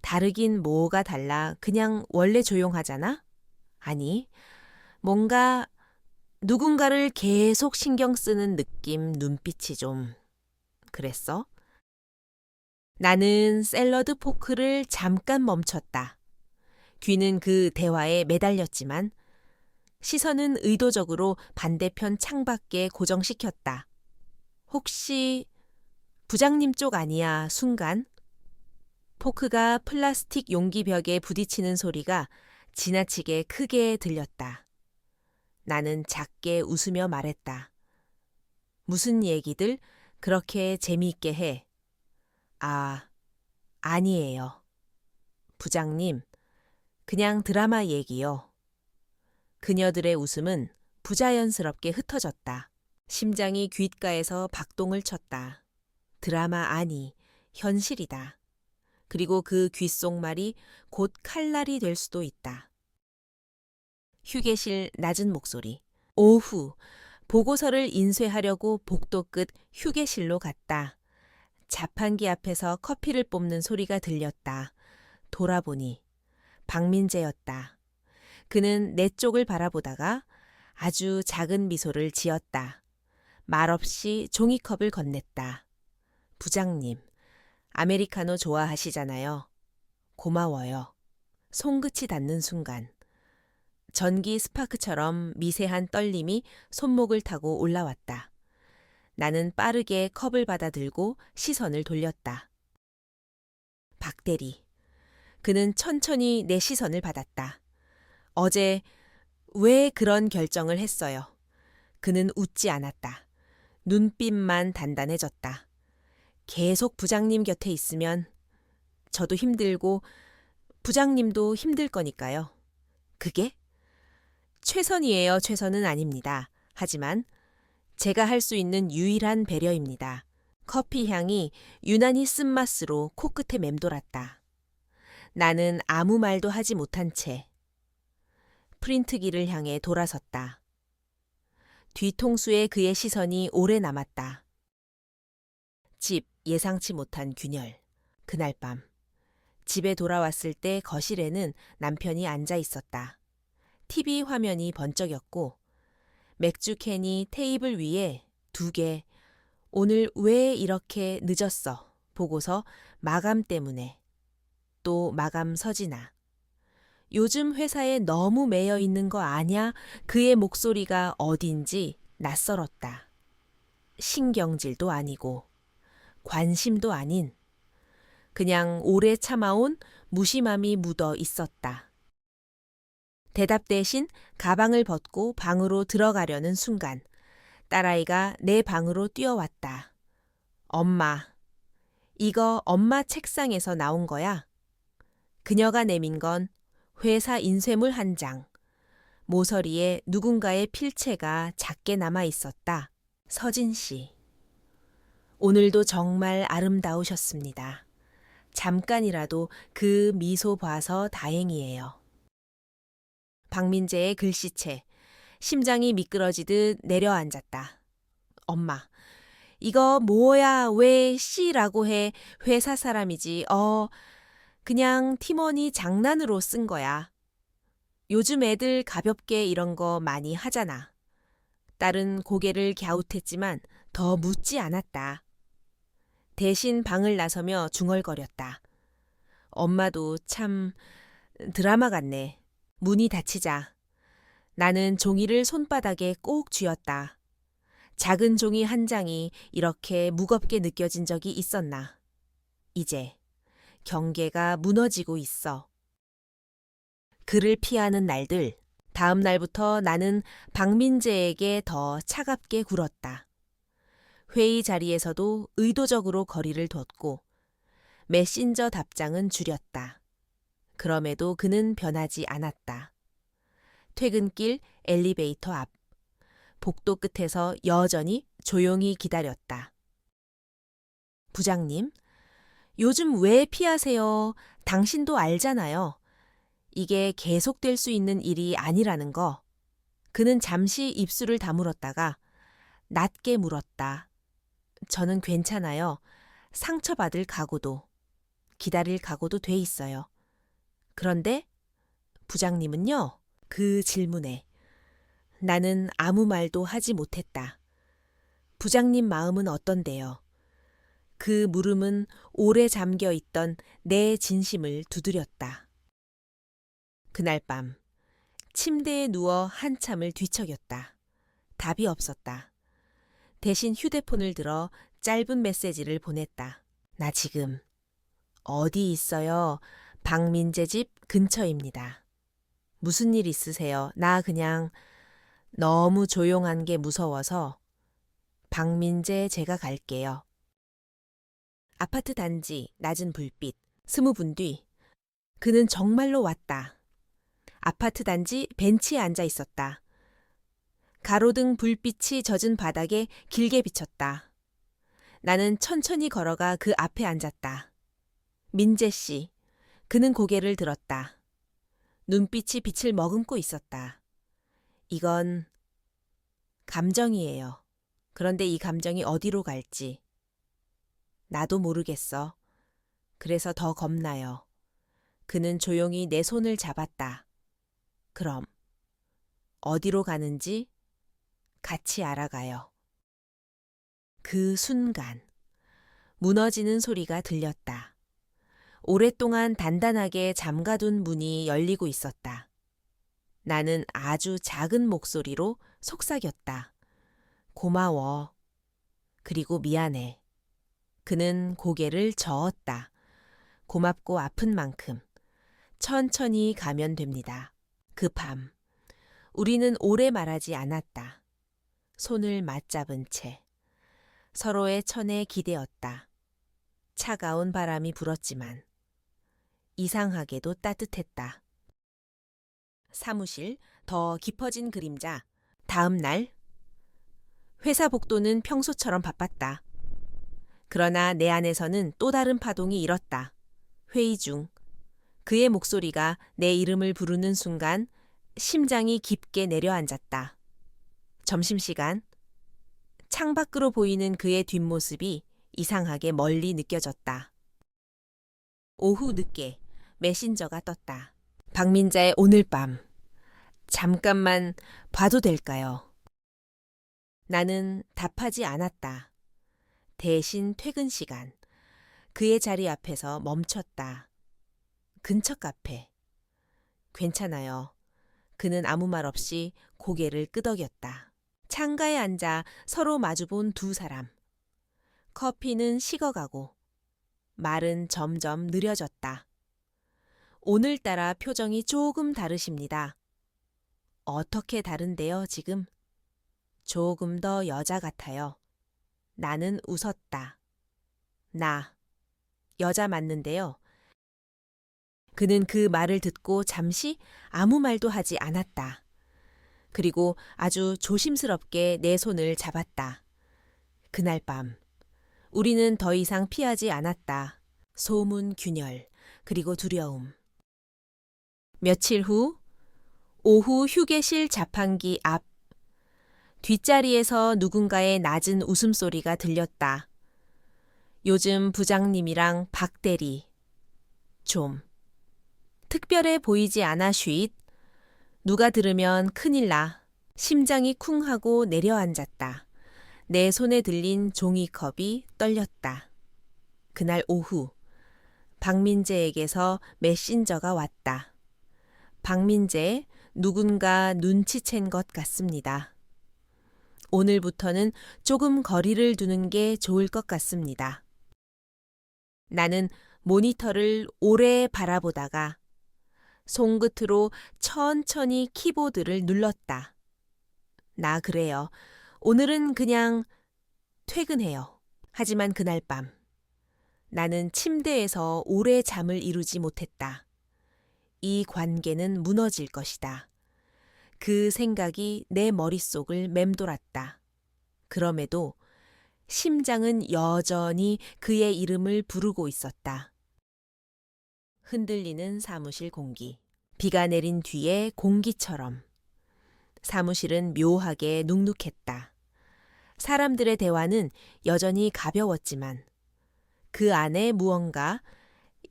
다르긴 뭐가 달라. 그냥 원래 조용하잖아? 아니, 뭔가 누군가를 계속 신경 쓰는 느낌, 눈빛이 좀 그랬어? 나는 샐러드 포크를 잠깐 멈췄다. 귀는 그 대화에 매달렸지만 시선은 의도적으로 반대편 창밖에 고정시켰다. 혹시 부장님 쪽 아니야? 순간 포크가 플라스틱 용기 벽에 부딪히는 소리가 지나치게 크게 들렸다. 나는 작게 웃으며 말했다. 무슨 얘기들 그렇게 재미있게 해? 아, 아니에요. 부장님, 그냥 드라마 얘기요. 그녀들의 웃음은 부자연스럽게 흩어졌다. 심장이 귓가에서 박동을 쳤다. 드라마 아니, 현실이다. 그리고 그 귓속말이 곧 칼날이 될 수도 있다. 휴게실 낮은 목소리. 오후, 보고서를 인쇄하려고 복도 끝 휴게실로 갔다. 자판기 앞에서 커피를 뽑는 소리가 들렸다. 돌아보니 박민재였다. 그는 내 쪽을 바라보다가 아주 작은 미소를 지었다. 말없이 종이컵을 건넸다. 부장님, 아메리카노 좋아하시잖아요. 고마워요. 손끝이 닿는 순간 전기 스파크처럼 미세한 떨림이 손목을 타고 올라왔다. 나는 빠르게 컵을 받아들고 시선을 돌렸다. 박대리. 그는 천천히 내 시선을 받았다. 어제 왜 그런 결정을 했어요? 그는 웃지 않았다. 눈빛만 단단해졌다. 계속 부장님 곁에 있으면 저도 힘들고 부장님도 힘들 거니까요. 그게? 최선이에요, 최선은 아닙니다. 하지만 제가 할 수 있는 유일한 배려입니다. 커피 향이 유난히 쓴맛으로 코끝에 맴돌았다. 나는 아무 말도 하지 못한 채 프린트기를 향해 돌아섰다. 뒤통수에 그의 시선이 오래 남았다. 집 예상치 못한 균열. 그날 밤 집에 돌아왔을 때 거실에는 남편이 앉아 있었다. TV 화면이 번쩍였고 맥주 캔이 테이블 위에 2개. 오늘 왜 이렇게 늦었어? 보고서 마감 때문에. 또 마감 서진아. 요즘 회사에 너무 매여 있는 거 아냐? 그의 목소리가 어딘지 낯설었다. 신경질도 아니고 관심도 아닌 그냥 오래 참아온 무심함이 묻어 있었다. 대답 대신 가방을 벗고 방으로 들어가려는 순간 딸아이가 내 방으로 뛰어왔다. 엄마, 이거 엄마 책상에서 나온 거야? 그녀가 내민 건 회사 인쇄물 1장. 모서리에 누군가의 필체가 작게 남아 있었다. 서진 씨. 오늘도 정말 아름다우셨습니다. 잠깐이라도 그 미소 봐서 다행이에요. 박민재의 글씨체. 심장이 미끄러지듯 내려앉았다. 엄마, 이거 뭐야 왜 씨라고 해. 회사 사람이지. 그냥 팀원이 장난으로 쓴 거야. 요즘 애들 가볍게 이런 거 많이 하잖아. 딸은 고개를 갸웃했지만 더 묻지 않았다. 대신 방을 나서며 중얼거렸다. 엄마도 참 드라마 같네. 문이 닫히자. 나는 종이를 손바닥에 꼭 쥐었다. 작은 종이 1장이 이렇게 무겁게 느껴진 적이 있었나. 이제 경계가 무너지고 있어. 그를 피하는 날들. 다음 날부터 나는 박민재에게 더 차갑게 굴었다. 회의 자리에서도 의도적으로 거리를 뒀고 메신저 답장은 줄였다. 그럼에도 그는 변하지 않았다. 퇴근길 엘리베이터 앞. 복도 끝에서 여전히 조용히 기다렸다. 부장님, 요즘 왜 피하세요? 당신도 알잖아요. 이게 계속될 수 있는 일이 아니라는 거. 그는 잠시 입술을 다물었다가 낮게 물었다. 저는 괜찮아요. 상처받을 각오도, 기다릴 각오도 돼 있어요. 그런데 부장님은요? 그 질문에 나는 아무 말도 하지 못했다. 부장님 마음은 어떤데요? 그 물음은 오래 잠겨 있던 내 진심을 두드렸다. 그날 밤 침대에 누워 한참을 뒤척였다. 답이 없었다. 대신 휴대폰을 들어 짧은 메시지를 보냈다. 나 지금 어디 있어요? 박민재 집 근처입니다. 무슨 일 있으세요? 나 그냥 너무 조용한 게 무서워서 박민재 제가 갈게요. 아파트 단지, 낮은 불빛, 20분 뒤 그는 정말로 왔다. 아파트 단지 벤치에 앉아 있었다. 가로등 불빛이 젖은 바닥에 길게 비쳤다. 나는 천천히 걸어가 그 앞에 앉았다. 민재 씨. 그는 고개를 들었다. 눈빛이 빛을 머금고 있었다. 이건 감정이에요. 그런데 이 감정이 어디로 갈지 나도 모르겠어. 그래서 더 겁나요. 그는 조용히 내 손을 잡았다. 그럼 어디로 가는지 같이 알아가요. 그 순간 무너지는 소리가 들렸다. 오랫동안 단단하게 잠가둔 문이 열리고 있었다. 나는 아주 작은 목소리로 속삭였다. 고마워. 그리고 미안해. 그는 고개를 저었다. 고맙고 아픈 만큼 천천히 가면 됩니다. 그 밤 우리는 오래 말하지 않았다. 손을 맞잡은 채 서로의 천에 기대었다. 차가운 바람이 불었지만 이상하게도 따뜻했다. 사무실 더 깊어진 그림자. 다음 날 회사 복도는 평소처럼 바빴다. 그러나 내 안에서는 또 다른 파동이 일었다. 회의 중 그의 목소리가 내 이름을 부르는 순간 심장이 깊게 내려앉았다. 점심시간 창밖으로 보이는 그의 뒷모습이 이상하게 멀리 느껴졌다. 오후 늦게 메신저가 떴다. 박민자의 오늘 밤 잠깐만 봐도 될까요? 나는 답하지 않았다. 대신 퇴근 시간 그의 자리 앞에서 멈췄다. 근처 카페. 괜찮아요. 그는 아무 말 없이 고개를 끄덕였다. 창가에 앉아 서로 마주본 두 사람. 커피는 식어가고 말은 점점 느려졌다. 오늘따라 표정이 조금 다르십니다. 어떻게 다른데요, 지금? 조금 더 여자 같아요. 나는 웃었다. 나, 여자 맞는데요. 그는 그 말을 듣고 잠시 아무 말도 하지 않았다. 그리고 아주 조심스럽게 내 손을 잡았다. 그날 밤 우리는 더 이상 피하지 않았다. 소문 균열, 그리고 두려움. 며칠 후 오후 휴게실 자판기 앞 뒷자리에서 누군가의 낮은 웃음소리가 들렸다. 요즘 부장님이랑 박 대리. 좀 특별해 보이지 않아 쉿. 누가 들으면 큰일 나. 심장이 쿵 하고 내려앉았다. 내 손에 들린 종이컵이 떨렸다. 그날 오후 박민재에게서 메신저가 왔다. 박민재, 누군가 눈치챈 것 같습니다. 오늘부터는 조금 거리를 두는 게 좋을 것 같습니다. 나는 모니터를 오래 바라보다가 손끝으로 천천히 키보드를 눌렀다. 나 그래요. 오늘은 그냥 퇴근해요. 하지만 그날 밤 나는 침대에서 오래 잠을 이루지 못했다. 이 관계는 무너질 것이다. 그 생각이 내 머릿속을 맴돌았다. 그럼에도 심장은 여전히 그의 이름을 부르고 있었다. 흔들리는 사무실 공기. 비가 내린 뒤에 공기처럼. 사무실은 묘하게 눅눅했다. 사람들의 대화는 여전히 가벼웠지만 그 안에 무언가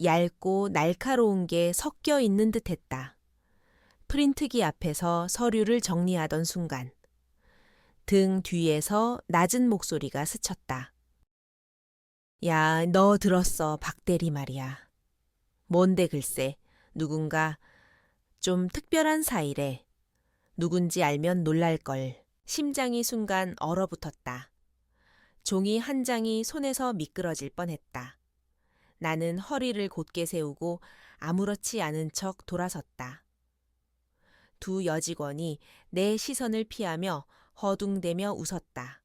얇고 날카로운 게 섞여 있는 듯했다. 프린트기 앞에서 서류를 정리하던 순간 등 뒤에서 낮은 목소리가 스쳤다. 야, 너 들었어, 박 대리 말이야. 뭔데 글쎄, 누군가 좀 특별한 사이래. 누군지 알면 놀랄걸. 심장이 순간 얼어붙었다. 종이 한 장이 손에서 미끄러질 뻔했다. 나는 허리를 곧게 세우고 아무렇지 않은 척 돌아섰다. 두 여직원이 내 시선을 피하며 허둥대며 웃었다.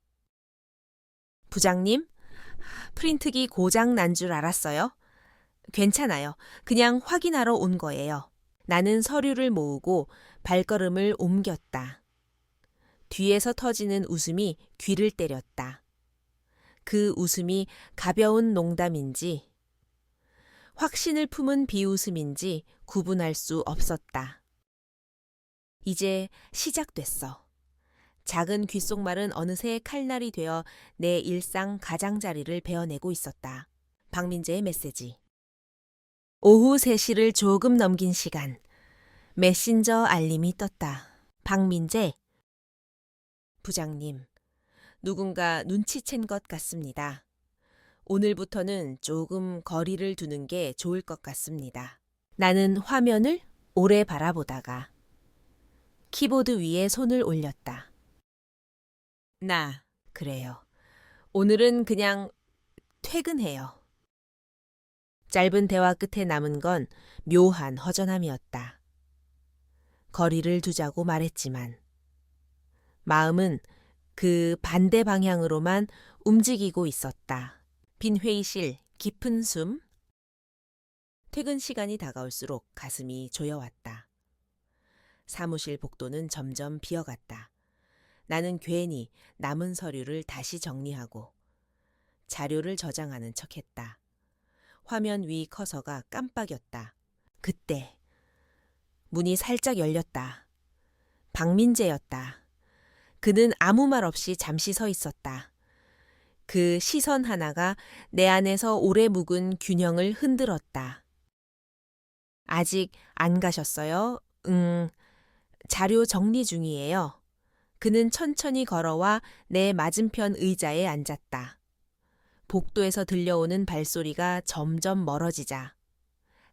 부장님, 프린트기 고장 난 줄 알았어요? 괜찮아요. 그냥 확인하러 온 거예요. 나는 서류를 모으고 발걸음을 옮겼다. 뒤에서 터지는 웃음이 귀를 때렸다. 그 웃음이 가벼운 농담인지 확신을 품은 비웃음인지 구분할 수 없었다. 이제 시작됐어. 작은 귓속말은 어느새 칼날이 되어 내 일상 가장자리를 베어내고 있었다. 박민재의 메시지. 오후 3시를 조금 넘긴 시간. 메신저 알림이 떴다. 박민재. 부장님, 누군가 눈치챈 것 같습니다. 오늘부터는 조금 거리를 두는 게 좋을 것 같습니다. 나는 화면을 오래 바라보다가 키보드 위에 손을 올렸다. 그래요. 오늘은 그냥 퇴근해요. 짧은 대화 끝에 남은 건 묘한 허전함이었다. 거리를 두자고 말했지만 마음은 그 반대 방향으로만 움직이고 있었다. 빈 회의실, 깊은 숨. 퇴근 시간이 다가올수록 가슴이 조여왔다. 사무실 복도는 점점 비어갔다. 나는 괜히 남은 서류를 다시 정리하고 자료를 저장하는 척했다. 화면 위 커서가 깜빡였다. 그때 문이 살짝 열렸다. 박민재였다. 그는 아무 말 없이 잠시 서 있었다. 그 시선 하나가 내 안에서 오래 묵은 균형을 흔들었다. 아직 안 가셨어요? 자료 정리 중이에요. 그는 천천히 걸어와 내 맞은편 의자에 앉았다. 복도에서 들려오는 발소리가 점점 멀어지자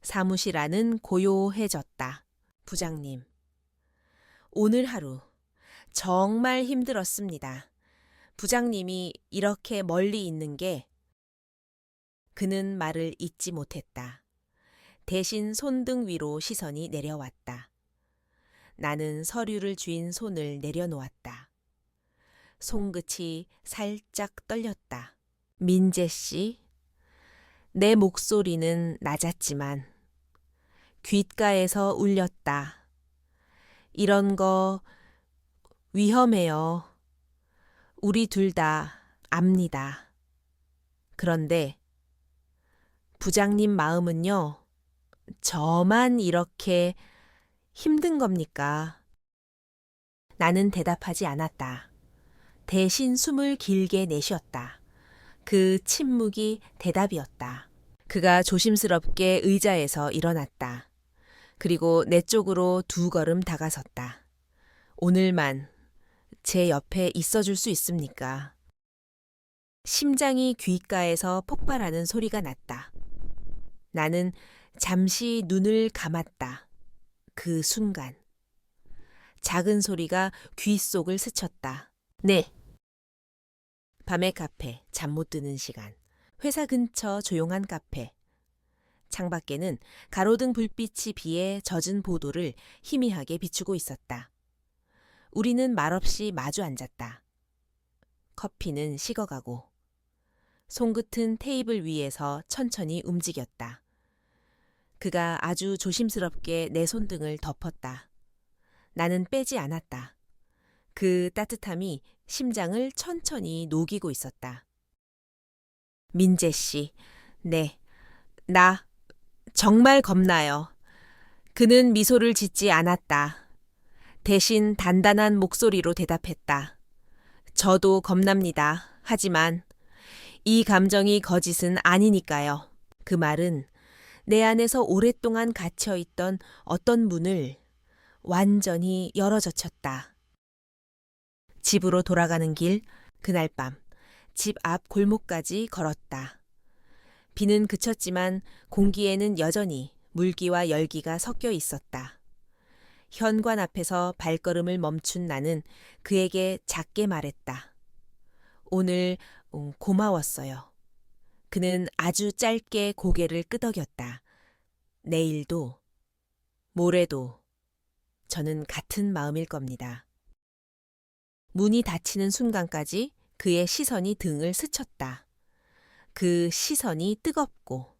사무실 안은 고요해졌다. 부장님, 오늘 하루 정말 힘들었습니다. 부장님이 이렇게 멀리 있는 게. 그는 말을 잇지 못했다. 대신 손등 위로 시선이 내려왔다. 나는 서류를 쥔 손을 내려놓았다. 손끝이 살짝 떨렸다. 민재 씨, 내 목소리는 낮았지만 귓가에서 울렸다. 이런 거 위험해요. 우리 둘 다 압니다. 그런데 부장님 마음은요, 저만 이렇게 힘든 겁니까? 나는 대답하지 않았다. 대신 숨을 길게 내쉬었다. 그 침묵이 대답이었다. 그가 조심스럽게 의자에서 일어났다. 그리고 내 쪽으로 2걸음 다가섰다. 오늘만 제 옆에 있어줄 수 있습니까? 심장이 귓가에서 폭발하는 소리가 났다. 나는 잠시 눈을 감았다. 그 순간 작은 소리가 귀 속을 스쳤다. 네. 밤의 카페, 잠 못 드는 시간. 회사 근처 조용한 카페. 창밖에는 가로등 불빛이 비에 젖은 보도를 희미하게 비추고 있었다. 우리는 말없이 마주 앉았다. 커피는 식어가고 손끝은 테이블 위에서 천천히 움직였다. 그가 아주 조심스럽게 내 손등을 덮었다. 나는 빼지 않았다. 그 따뜻함이 심장을 천천히 녹이고 있었다. 민재 씨, 네, 나 정말 겁나요. 그는 미소를 짓지 않았다. 대신 단단한 목소리로 대답했다. 저도 겁납니다. 하지만 이 감정이 거짓은 아니니까요. 그 말은 내 안에서 오랫동안 갇혀있던 어떤 문을 완전히 열어젖혔다. 집으로 돌아가는 길, 그날 밤 집 앞 골목까지 걸었다. 비는 그쳤지만 공기에는 여전히 물기와 열기가 섞여 있었다. 현관 앞에서 발걸음을 멈춘 나는 그에게 작게 말했다. 오늘 고마웠어요. 그는 아주 짧게 고개를 끄덕였다. 내일도, 모레도 저는 같은 마음일 겁니다. 문이 닫히는 순간까지 그의 시선이 등을 스쳤다. 그 시선이 뜨겁고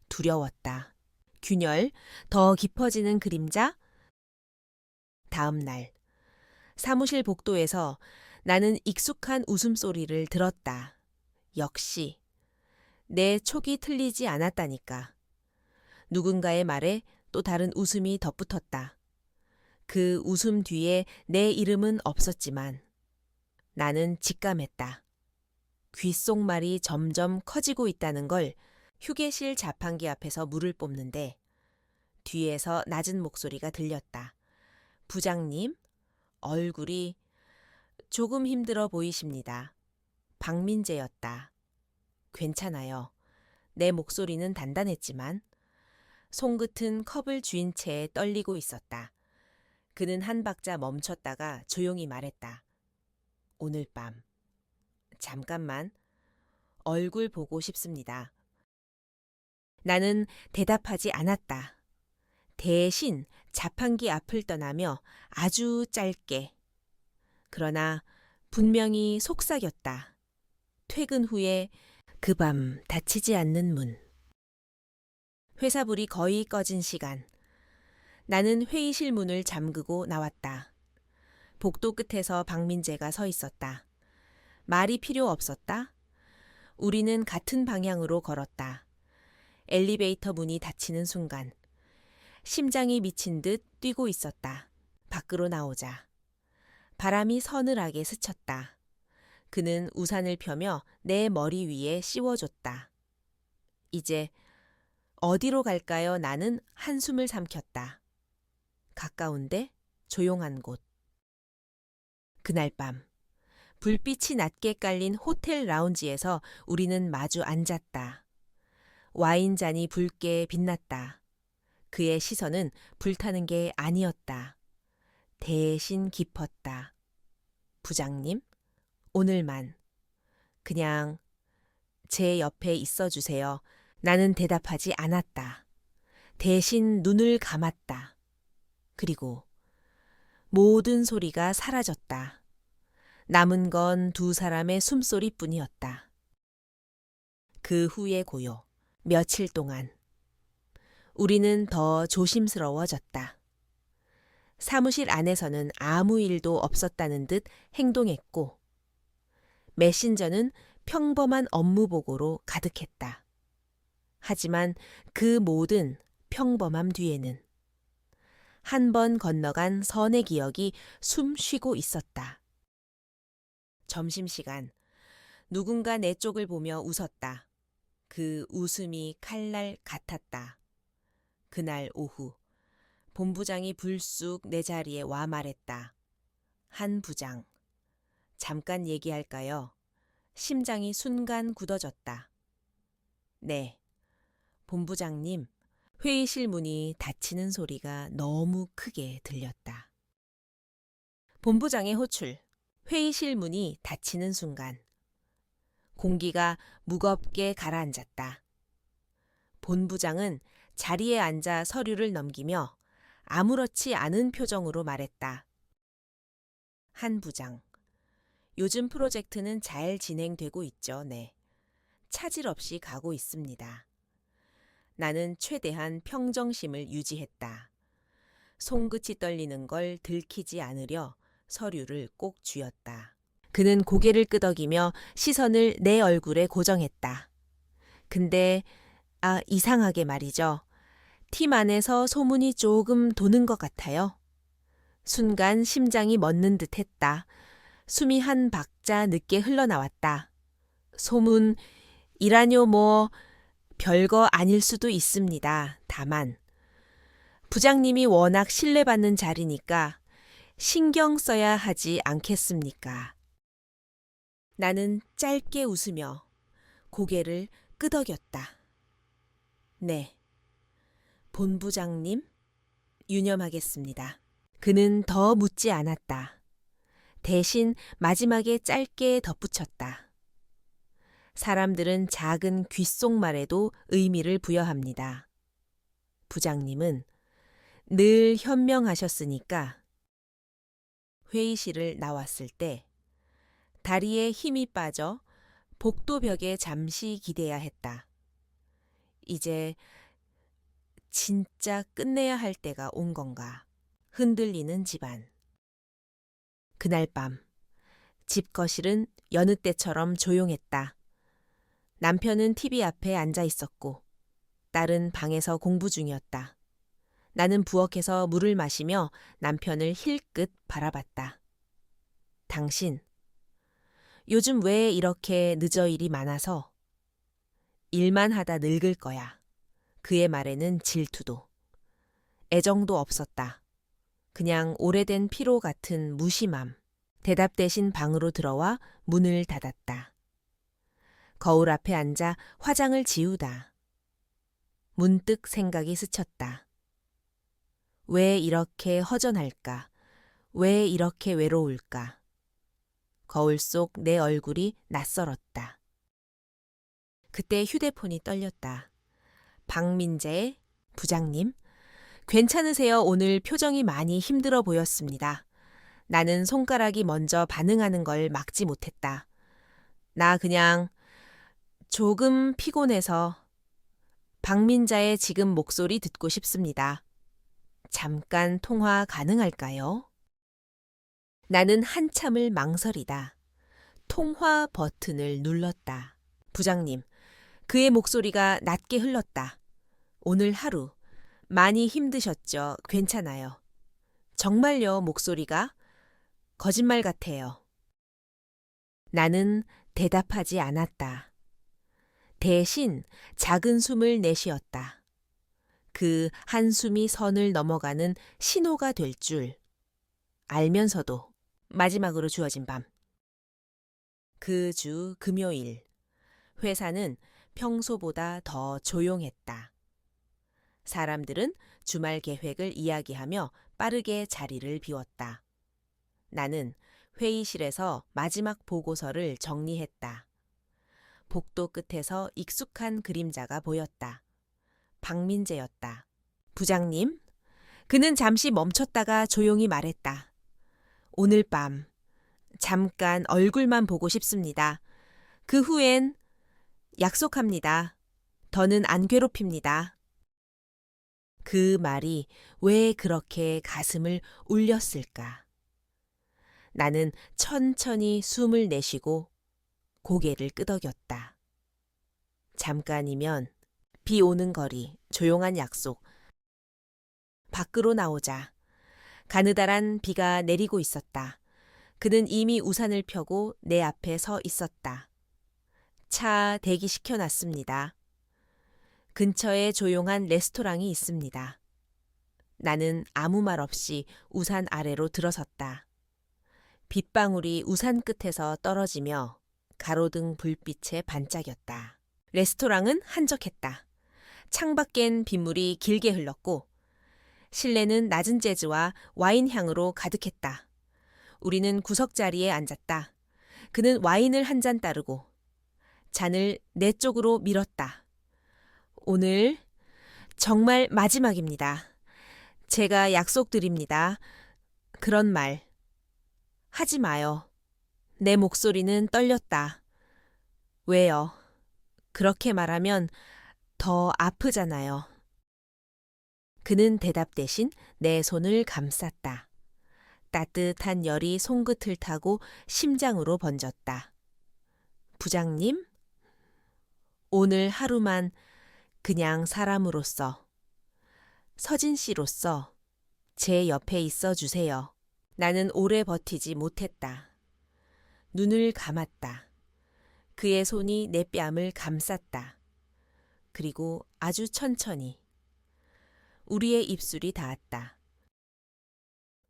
두려웠다. 균열, 더 깊어지는 그림자. 다음 날, 사무실 복도에서 나는 익숙한 웃음소리를 들었다. 역시 내 촉이 틀리지 않았다니까. 누군가의 말에 또 다른 웃음이 덧붙었다. 그 웃음 뒤에 내 이름은 없었지만 나는 직감했다. 귓속말이 점점 커지고 있다는 걸. 휴게실 자판기 앞에서 물을 뽑는데 뒤에서 낮은 목소리가 들렸다. 부장님, 얼굴이 조금 힘들어 보이십니다. 박민재였다. 괜찮아요. 내 목소리는 단단했지만 손끝은 컵을 쥔 채 떨리고 있었다. 그는 한 박자 멈췄다가 조용히 말했다. 오늘 밤, 잠깐만, 얼굴 보고 싶습니다. 나는 대답하지 않았다. 대신 자판기 앞을 떠나며 아주 짧게. 그러나 분명히 속삭였다. 퇴근 후에 그 밤 닫히지 않는 문. 회사 불이 거의 꺼진 시간. 나는 회의실 문을 잠그고 나왔다. 복도 끝에서 박민재가 서 있었다. 말이 필요 없었다. 우리는 같은 방향으로 걸었다. 엘리베이터 문이 닫히는 순간 심장이 미친 듯 뛰고 있었다. 밖으로 나오자 바람이 서늘하게 스쳤다. 그는 우산을 펴며 내 머리 위에 씌워줬다. 이제 어디로 갈까요? 나는 한숨을 삼켰다. 가까운데 조용한 곳. 그날 밤 불빛이 낮게 깔린 호텔 라운지에서 우리는 마주 앉았다. 와인잔이 붉게 빛났다. 그의 시선은 불타는 게 아니었다. 대신 깊었다. 부장님, 오늘만 그냥 제 옆에 있어 주세요. 나는 대답하지 않았다. 대신 눈을 감았다. 그리고 모든 소리가 사라졌다. 남은 건 두 사람의 숨소리뿐이었다. 그 후의 고요. 며칠 동안 우리는 더 조심스러워졌다. 사무실 안에서는 아무 일도 없었다는 듯 행동했고 메신저는 평범한 업무 보고로 가득했다. 하지만 그 모든 평범함 뒤에는 한 번 건너간 선의 기억이 숨 쉬고 있었다. 점심시간, 누군가 내 쪽을 보며 웃었다. 그 웃음이 칼날 같았다. 그날 오후, 본부장이 불쑥 내 자리에 와 말했다. 한 부장, 잠깐 얘기할까요? 심장이 순간 굳어졌다. 네, 본부장님, 회의실 문이 닫히는 소리가 너무 크게 들렸다. 본부장의 호출, 회의실 문이 닫히는 순간 공기가 무겁게 가라앉았다. 본부장은 자리에 앉아 서류를 넘기며 아무렇지 않은 표정으로 말했다. 한 부장, 요즘 프로젝트는 잘 진행되고 있죠, 네. 차질 없이 가고 있습니다. 나는 최대한 평정심을 유지했다. 손끝이 떨리는 걸 들키지 않으려 서류를 꼭 쥐었다. 그는 고개를 끄덕이며 시선을 내 얼굴에 고정했다. 근데 이상하게 말이죠. 팀 안에서 소문이 조금 도는 것 같아요. 순간 심장이 멎는 듯 했다. 숨이 한 박자 늦게 흘러나왔다. 소문이라뇨 뭐 별거 아닐 수도 있습니다. 다만 부장님이 워낙 신뢰받는 자리니까 신경 써야 하지 않겠습니까? 나는 짧게 웃으며 고개를 끄덕였다. 네, 본부장님, 유념하겠습니다. 그는 더 묻지 않았다. 대신 마지막에 짧게 덧붙였다. 사람들은 작은 귓속말에도 의미를 부여합니다. 부장님은 늘 현명하셨으니까. 회의실을 나왔을 때 다리에 힘이 빠져 복도벽에 잠시 기대야 했다. 이제 진짜 끝내야 할 때가 온 건가. 흔들리는 집안. 그날 밤 집 거실은 여느 때처럼 조용했다. 남편은 TV 앞에 앉아 있었고 딸은 방에서 공부 중이었다. 나는 부엌에서 물을 마시며 남편을 힐끗 바라봤다. 당신, 요즘 왜 이렇게 늦어 일이 많아서? 일만 하다 늙을 거야. 그의 말에는 질투도, 애정도 없었다. 그냥 오래된 피로 같은 무심함. 대답 대신 방으로 들어와 문을 닫았다. 거울 앞에 앉아 화장을 지우다. 문득 생각이 스쳤다. 왜 이렇게 허전할까? 왜 이렇게 외로울까? 거울 속 내 얼굴이 낯설었다. 그때 휴대폰이 떨렸다. 박민재, 부장님, 괜찮으세요? 오늘 표정이 많이 힘들어 보였습니다. 나는 손가락이 먼저 반응하는 걸 막지 못했다. 나 그냥 조금 피곤해서 박민자의 지금 목소리 듣고 싶습니다. 잠깐 통화 가능할까요? 나는 한참을 망설이다. 통화 버튼을 눌렀다. 부장님, 그의 목소리가 낮게 흘렀다. 오늘 하루 많이 힘드셨죠? 괜찮아요. 정말요, 목소리가? 거짓말 같아요. 나는 대답하지 않았다. 대신 작은 숨을 내쉬었다. 그 한숨이 선을 넘어가는 신호가 될 줄 알면서도 마지막으로 주어진 밤. 그 주 금요일, 회사는 평소보다 더 조용했다. 사람들은 주말 계획을 이야기하며 빠르게 자리를 비웠다. 나는 회의실에서 마지막 보고서를 정리했다. 복도 끝에서 익숙한 그림자가 보였다. 박민재였다. 부장님, 그는 잠시 멈췄다가 조용히 말했다. 오늘 밤 잠깐 얼굴만 보고 싶습니다. 그 후엔 약속합니다. 더는 안 괴롭힙니다. 그 말이 왜 그렇게 가슴을 울렸을까? 나는 천천히 숨을 내쉬고 고개를 끄덕였다. 잠깐이면 비 오는 거리, 조용한 약속. 밖으로 나오자. 가느다란 비가 내리고 있었다. 그는 이미 우산을 펴고 내 앞에 서 있었다. 차 대기시켜놨습니다. 근처에 조용한 레스토랑이 있습니다. 나는 아무 말 없이 우산 아래로 들어섰다. 빗방울이 우산 끝에서 떨어지며 가로등 불빛에 반짝였다. 레스토랑은 한적했다. 창밖엔 빗물이 길게 흘렀고 실내는 낮은 재즈와 와인 향으로 가득했다. 우리는 구석자리에 앉았다. 그는 와인을 한 잔 따르고 잔을 내 쪽으로 밀었다. 오늘 정말 마지막입니다. 제가 약속드립니다. 그런 말 하지 마요. 내 목소리는 떨렸다. 왜요? 그렇게 말하면 더 아프잖아요. 그는 대답 대신 내 손을 감쌌다. 따뜻한 열이 손끝을 타고 심장으로 번졌다. 부장님, 오늘 하루만 그냥 사람으로서, 서진 씨로서 제 옆에 있어 주세요. 나는 오래 버티지 못했다. 눈을 감았다. 그의 손이 내 뺨을 감쌌다. 그리고 아주 천천히 우리의 입술이 닿았다.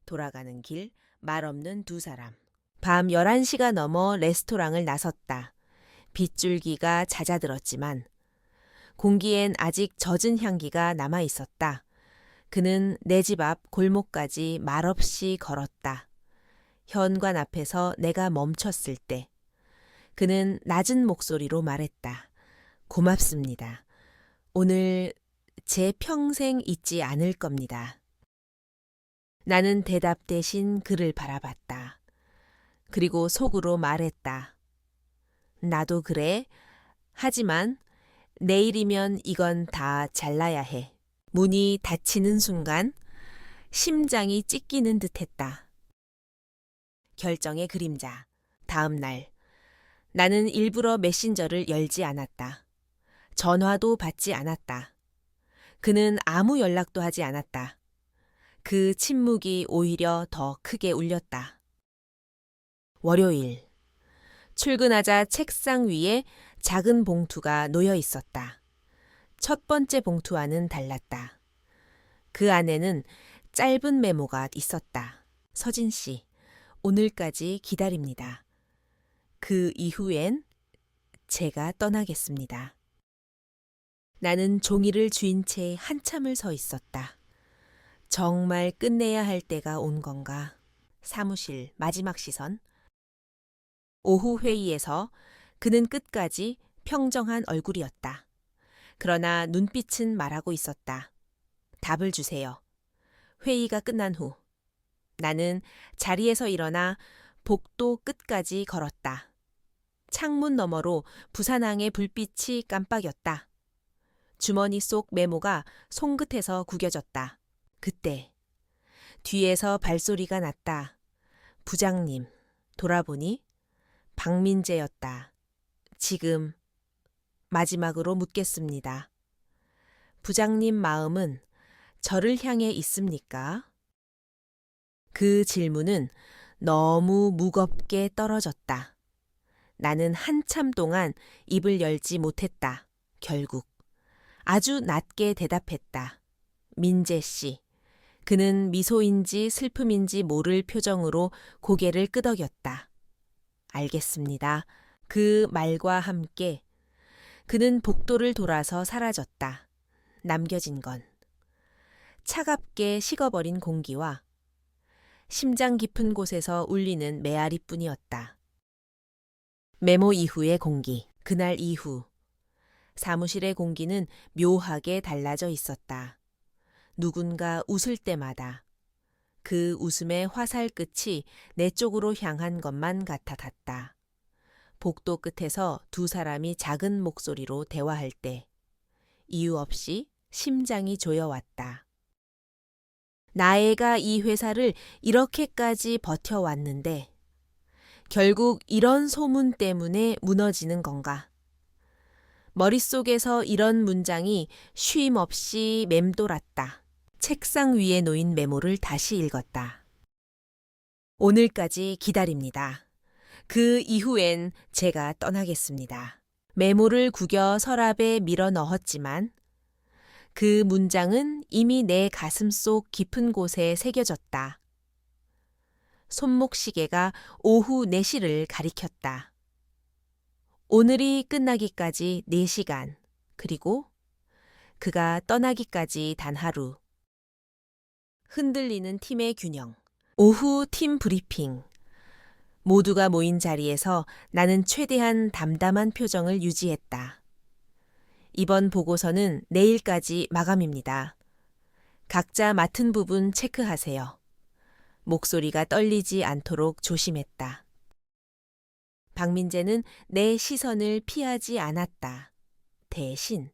돌아가는 길, 말 없는 두 사람. 밤 11시가 넘어 레스토랑을 나섰다. 빗줄기가 잦아들었지만 공기엔 아직 젖은 향기가 남아 있었다. 그는 내 집 앞 골목까지 말없이 걸었다. 현관 앞에서 내가 멈췄을 때 그는 낮은 목소리로 말했다. 고맙습니다. 오늘 제 평생 잊지 않을 겁니다. 나는 대답 대신 그를 바라봤다. 그리고 속으로 말했다. 나도 그래. 하지만 내일이면 이건 다 잘라야 해. 문이 닫히는 순간 심장이 찢기는 듯했다. 결정의 그림자. 다음 날 나는 일부러 메신저를 열지 않았다. 전화도 받지 않았다. 그는 아무 연락도 하지 않았다. 그 침묵이 오히려 더 크게 울렸다. 월요일. 출근하자 책상 위에 작은 봉투가 놓여 있었다. 첫 번째 봉투와는 달랐다. 그 안에는 짧은 메모가 있었다. 서진 씨, 오늘까지 기다립니다. 그 이후엔 제가 떠나겠습니다. 나는 종이를 쥐인 채 한참을 서 있었다. 정말 끝내야 할 때가 온 건가? 사무실 마지막 시선. 오후 회의에서 그는 끝까지 평정한 얼굴이었다. 그러나 눈빛은 말하고 있었다. 답을 주세요. 회의가 끝난 후 나는 자리에서 일어나 복도 끝까지 걸었다. 창문 너머로 부산항의 불빛이 깜빡였다. 주머니 속 메모가 손끝에서 구겨졌다. 그때 뒤에서 발소리가 났다. 부장님, 돌아보니 박민재였다. 지금 마지막으로 묻겠습니다. 부장님 마음은 저를 향해 있습니까? 그 질문은 너무 무겁게 떨어졌다. 나는 한참 동안 입을 열지 못했다. 결국 아주 낮게 대답했다. 민재 씨. 그는 미소인지 슬픔인지 모를 표정으로 고개를 끄덕였다. 알겠습니다. 그 말과 함께 그는 복도를 돌아서 사라졌다. 남겨진 건 차갑게 식어버린 공기와 심장 깊은 곳에서 울리는 메아리뿐이었다. 메모 이후의 공기. 그날 이후 사무실의 공기는 묘하게 달라져 있었다. 누군가 웃을 때마다 그 웃음의 화살 끝이 내 쪽으로 향한 것만 같아갔다. 복도 끝에서 두 사람이 작은 목소리로 대화할 때 이유 없이 심장이 조여왔다. 나애가 이 회사를 이렇게까지 버텨왔는데 결국 이런 소문 때문에 무너지는 건가? 머릿속에서 이런 문장이 쉼 없이 맴돌았다. 책상 위에 놓인 메모를 다시 읽었다. 오늘까지 기다립니다. 그 이후엔 제가 떠나겠습니다. 메모를 구겨 서랍에 밀어 넣었지만 그 문장은 이미 내 가슴 속 깊은 곳에 새겨졌다. 손목시계가 오후 4시를 가리켰다. 오늘이 끝나기까지 4시간, 그리고 그가 떠나기까지 단 하루. 흔들리는 팀의 균형. 오후 팀 브리핑. 모두가 모인 자리에서 나는 최대한 담담한 표정을 유지했다. 이번 보고서는 내일까지 마감입니다. 각자 맡은 부분 체크하세요. 목소리가 떨리지 않도록 조심했다. 박민재는 내 시선을 피하지 않았다. 대신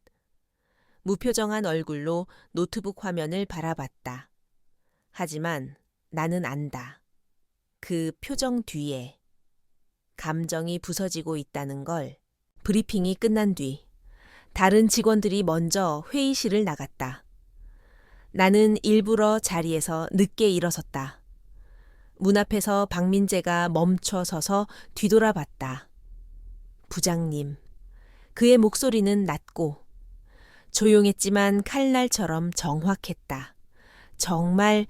무표정한 얼굴로 노트북 화면을 바라봤다. 하지만 나는 안다. 그 표정 뒤에 감정이 부서지고 있다는 걸. 브리핑이 끝난 뒤 다른 직원들이 먼저 회의실을 나갔다. 나는 일부러 자리에서 늦게 일어섰다. 문 앞에서 박민재가 멈춰 서서 뒤돌아봤다. 부장님. 그의 목소리는 낮고 조용했지만 칼날처럼 정확했다. 정말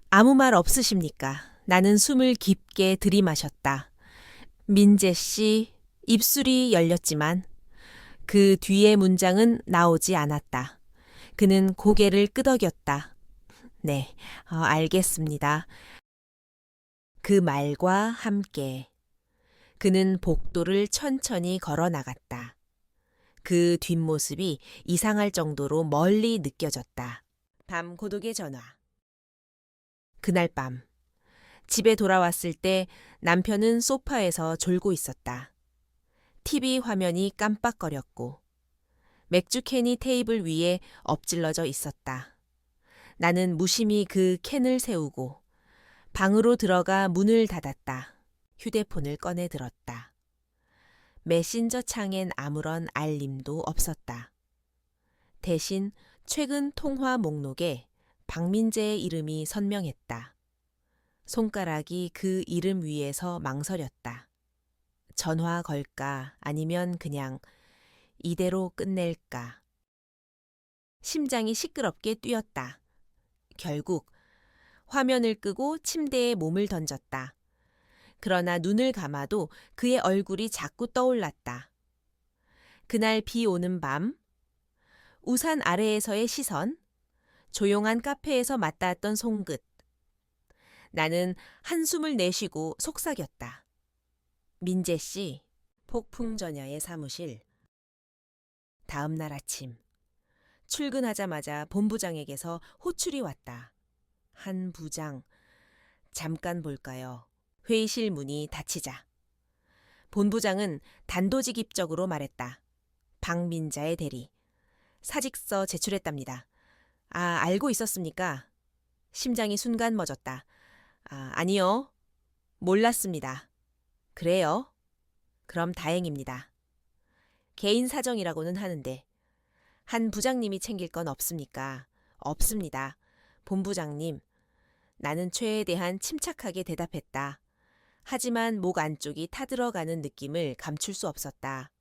아무 말 없으십니까? 나는 숨을 깊게 들이마셨다. 민재 씨. 입술이 열렸지만 그 뒤의 문장은 나오지 않았다. 그는 고개를 끄덕였다. 네, 알겠습니다. 그 말과 함께 그는 복도를 천천히 걸어 나갔다. 그 뒷모습이 이상할 정도로 멀리 느껴졌다. 밤 고독의 전화. 그날 밤, 집에 돌아왔을 때 남편은 소파에서 졸고 있었다. TV 화면이 깜빡거렸고 맥주 캔이 테이블 위에 엎질러져 있었다. 나는 무심히 그 캔을 세우고 방으로 들어가 문을 닫았다. 휴대폰을 꺼내 들었다. 메신저 창엔 아무런 알림도 없었다. 대신 최근 통화 목록에 박민재의 이름이 선명했다. 손가락이 그 이름 위에서 망설였다. 전화 걸까 아니면 그냥 이대로 끝낼까. 심장이 시끄럽게 뛰었다. 결국 화면을 끄고 침대에 몸을 던졌다. 그러나 눈을 감아도 그의 얼굴이 자꾸 떠올랐다. 그날 비 오는 밤, 우산 아래에서의 시선, 조용한 카페에서 맞닿았던 손끝. 나는 한숨을 내쉬고 속삭였다. 민재 씨, 폭풍전야의 사무실. 다음 날 아침, 출근하자마자 본부장에게서 호출이 왔다. 한 부장, 잠깐 볼까요? 회의실 문이 닫히자. 본부장은 단도직입적으로 말했다. 박민자의 대리. 사직서 제출했답니다. 알고 있었습니까? 심장이 순간 멎었다. 아니요. 몰랐습니다. 그래요? 그럼 다행입니다. 개인 사정이라고는 하는데 한 부장님이 챙길 건 없습니까? 없습니다. 본부장님. 나는 최대한 침착하게 대답했다. 하지만 목 안쪽이 타들어가는 느낌을 감출 수 없었다.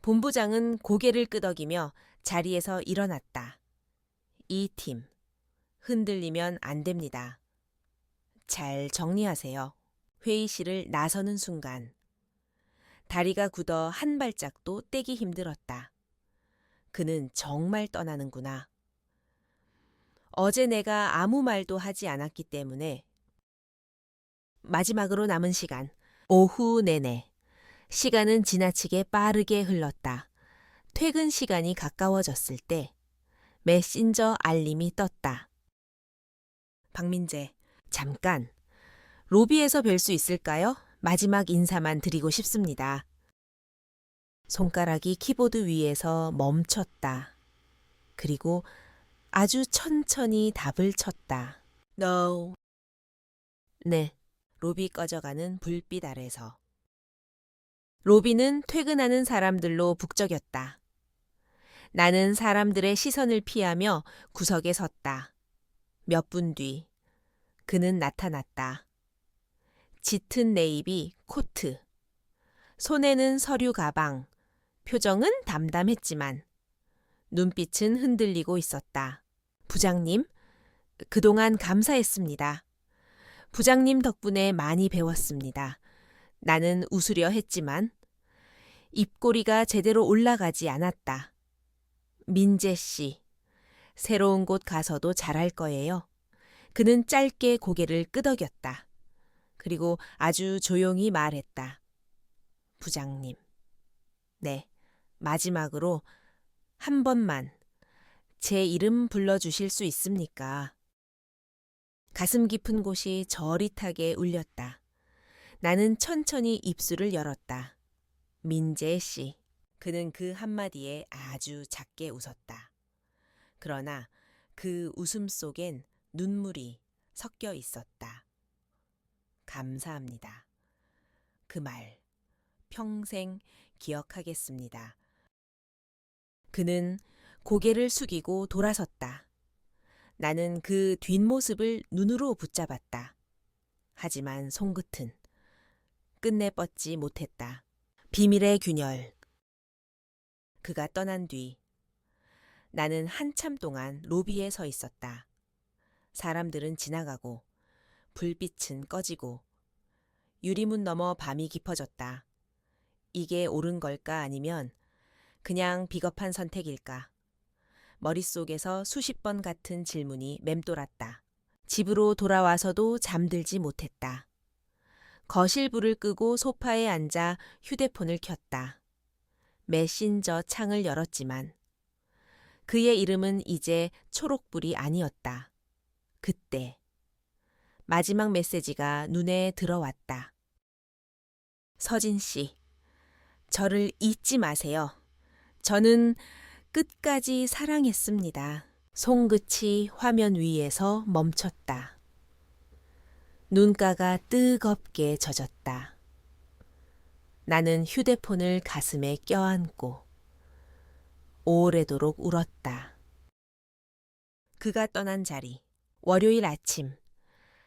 본부장은 고개를 끄덕이며 자리에서 일어났다. 이 팀, 흔들리면 안 됩니다. 잘 정리하세요. 회의실을 나서는 순간 다리가 굳어 한 발짝도 떼기 힘들었다. 그는 정말 떠나는구나. 어제 내가 아무 말도 하지 않았기 때문에 마지막으로 남은 시간, 오후 내내. 시간은 지나치게 빠르게 흘렀다. 퇴근 시간이 가까워졌을 때 메신저 알림이 떴다. 박민재, 잠깐. 로비에서 뵐 수 있을까요? 마지막 인사만 드리고 싶습니다. 손가락이 키보드 위에서 멈췄다. 그리고 아주 천천히 답을 쳤다. No. 네, 로비 꺼져가는 불빛 아래서. 로비는 퇴근하는 사람들로 북적였다. 나는 사람들의 시선을 피하며 구석에 섰다. 몇 분 뒤, 그는 나타났다. 짙은 네이비 코트, 손에는 서류 가방, 표정은 담담했지만 눈빛은 흔들리고 있었다. 부장님, 그동안 감사했습니다. 부장님 덕분에 많이 배웠습니다. 나는 웃으려 했지만 입꼬리가 제대로 올라가지 않았다. 민재 씨, 새로운 곳 가서도 잘할 거예요. 그는 짧게 고개를 끄덕였다. 그리고 아주 조용히 말했다. 부장님, 네, 마지막으로 한 번만 제 이름 불러주실 수 있습니까? 가슴 깊은 곳이 저릿하게 울렸다. 나는 천천히 입술을 열었다. 민재 씨. 그는 그 한마디에 아주 작게 웃었다. 그러나 그 웃음 속엔 눈물이 섞여 있었다. 감사합니다. 그 말 평생 기억하겠습니다. 그는 고개를 숙이고 돌아섰다. 나는 그 뒷모습을 눈으로 붙잡았다. 하지만 손끝은 끝내 뻗지 못했다. 비밀의 균열. 그가 떠난 뒤 나는 한참 동안 로비에 서 있었다. 사람들은 지나가고 불빛은 꺼지고 유리문 너머 밤이 깊어졌다. 이게 옳은 걸까 아니면 그냥 비겁한 선택일까? 머릿속에서 수십 번 같은 질문이 맴돌았다. 집으로 돌아와서도 잠들지 못했다. 거실 불을 끄고 소파에 앉아 휴대폰을 켰다. 메신저 창을 열었지만 그의 이름은 이제 초록불이 아니었다. 그때 마지막 메시지가 눈에 들어왔다. 서진 씨, 저를 잊지 마세요. 저는 끝까지 사랑했습니다. 손끝이 화면 위에서 멈췄다. 눈가가 뜨겁게 젖었다. 나는 휴대폰을 가슴에 껴안고 오래도록 울었다. 그가 떠난 자리. 월요일 아침.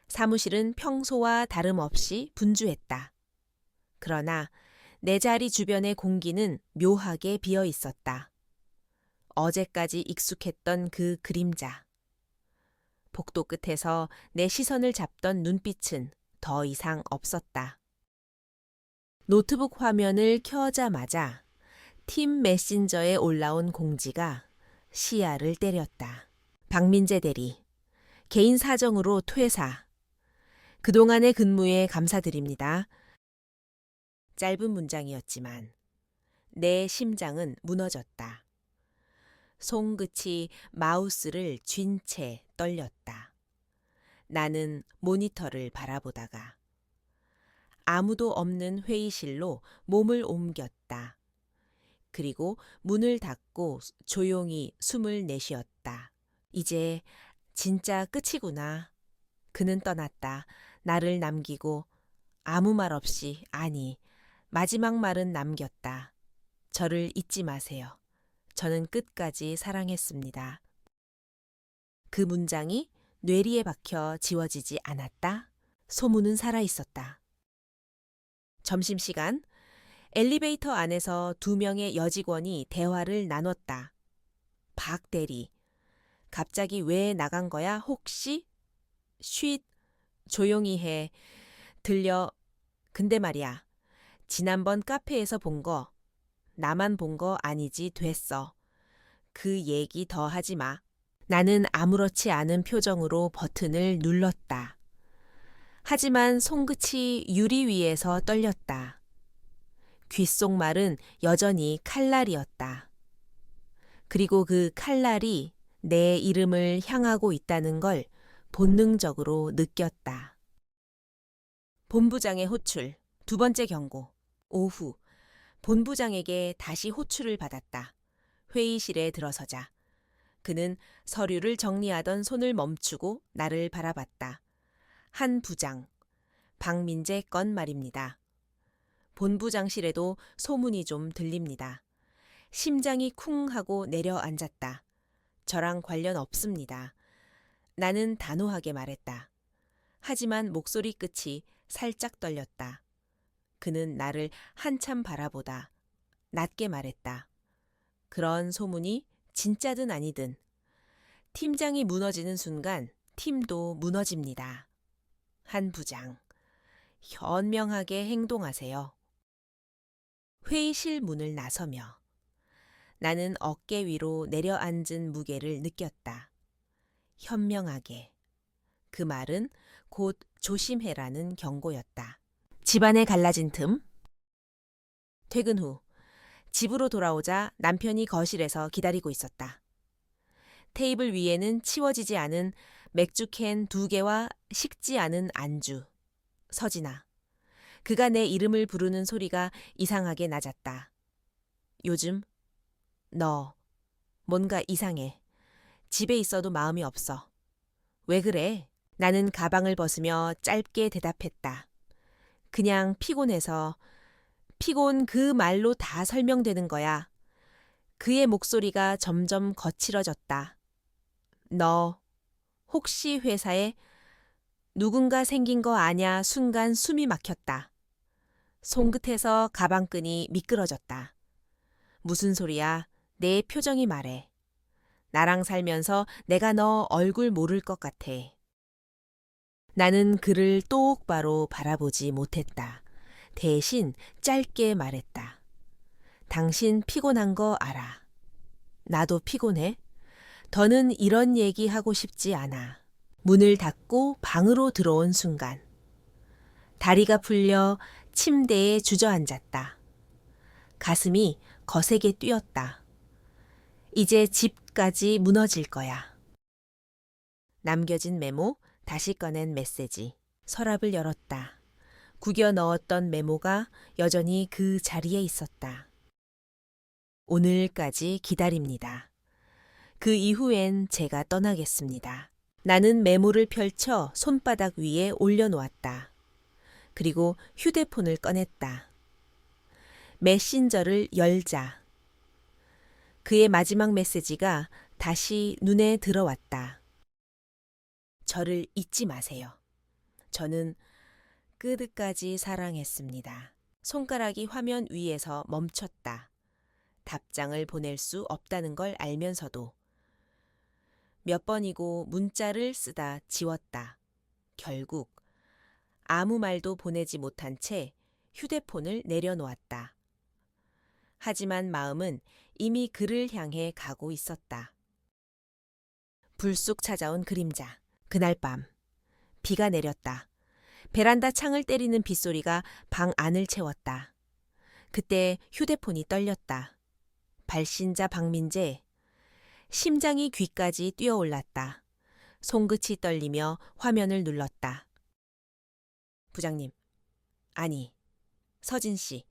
사무실은 평소와 다름없이 분주했다. 그러나 내 자리 주변의 공기는 묘하게 비어 있었다. 어제까지 익숙했던 그 그림자. 복도 끝에서 내 시선을 잡던 눈빛은 더 이상 없었다. 노트북 화면을 켜자마자 팀 메신저에 올라온 공지가 시야를 때렸다. 박민재 대리, 개인 사정으로 퇴사. 그동안의 근무에 감사드립니다. 짧은 문장이었지만 내 심장은 무너졌다. 손끝이 마우스를 쥔 채 떨렸다. 나는 모니터를 바라보다가 아무도 없는 회의실로 몸을 옮겼다. 그리고 문을 닫고 조용히 숨을 내쉬었다. 이제 진짜 끝이구나. 그는 떠났다. 나를 남기고 아무 말 없이, 아니, 마지막 말은 남겼다. 저를 잊지 마세요. 저는 끝까지 사랑했습니다. 그 문장이 뇌리에 박혀 지워지지 않았다. 소문은 살아있었다. 점심시간, 엘리베이터 안에서 2명의 여직원이 대화를 나눴다. 박 대리, 갑자기 왜 나간 거야 혹시? 쉿, 조용히 해. 들려. 근데 말이야, 지난번 카페에서 본 거, 나만 본 거 아니지 됐어. 그 얘기 더 하지 마. 나는 아무렇지 않은 표정으로 버튼을 눌렀다. 하지만 손끝이 유리 위에서 떨렸다. 귓속말은 여전히 칼날이었다. 그리고 그 칼날이 내 이름을 향하고 있다는 걸 본능적으로 느꼈다. 본부장의 호출, 2번째 경고. 오후, 본부장에게 다시 호출을 받았다. 회의실에 들어서자. 그는 서류를 정리하던 손을 멈추고 나를 바라봤다. 한 부장, 박민재 건 말입니다. 본부장실에도 소문이 좀 들립니다. 심장이 쿵 하고 내려앉았다. 저랑 관련 없습니다. 나는 단호하게 말했다. 하지만 목소리 끝이 살짝 떨렸다. 그는 나를 한참 바라보다 낮게 말했다. 그런 소문이 진짜든 아니든 팀장이 무너지는 순간 팀도 무너집니다. 한 부장, 현명하게 행동하세요. 회의실 문을 나서며 나는 어깨 위로 내려앉은 무게를 느꼈다. 현명하게. 그 말은 곧 조심해라는 경고였다. 집안에 갈라진 틈. 퇴근 후 집으로 돌아오자 남편이 거실에서 기다리고 있었다. 테이블 위에는 치워지지 않은 맥주캔 2개와 식지 않은 안주. 서진아. 그가 내 이름을 부르는 소리가 이상하게 낮았다. 요즘 너 뭔가 이상해. 집에 있어도 마음이 없어. 왜 그래? 나는 가방을 벗으며 짧게 대답했다. 그냥 피곤해서. 피곤 그 말로 다 설명되는 거야. 그의 목소리가 점점 거칠어졌다. 너 혹시 회사에 누군가 생긴 거 아냐? 순간 숨이 막혔다. 손끝에서 가방끈이 미끄러졌다. 무슨 소리야? 내 표정이 말해. 나랑 살면서 내가 너 얼굴 모를 것 같아. 나는 그를 똑바로 바라보지 못했다. 대신 짧게 말했다. 당신 피곤한 거 알아. 나도 피곤해. 더는 이런 얘기 하고 싶지 않아. 문을 닫고 방으로 들어온 순간 다리가 풀려 침대에 주저앉았다. 가슴이 거세게 뛰었다. 이제 집까지 무너질 거야. 남겨진 메모, 다시 꺼낸 메시지. 서랍을 열었다. 구겨 넣었던 메모가 여전히 그 자리에 있었다. 오늘까지 기다립니다. 그 이후엔 제가 떠나겠습니다. 나는 메모를 펼쳐 손바닥 위에 올려놓았다. 그리고 휴대폰을 꺼냈다. 메신저를 열자. 그의 마지막 메시지가 다시 눈에 들어왔다. 저를 잊지 마세요. 저는 끝까지 사랑했습니다. 손가락이 화면 위에서 멈췄다. 답장을 보낼 수 없다는 걸 알면서도 몇 번이고 문자를 쓰다 지웠다. 결국 아무 말도 보내지 못한 채 휴대폰을 내려놓았다. 하지만 마음은 이미 그를 향해 가고 있었다. 불쑥 찾아온 그림자. 그날 밤 비가 내렸다. 베란다 창을 때리는 빗소리가 방 안을 채웠다. 그때 휴대폰이 떨렸다. 발신자 박민재. 심장이 귀까지 뛰어올랐다. 손끝이 떨리며 화면을 눌렀다. 부장님. 아니, 서진 씨.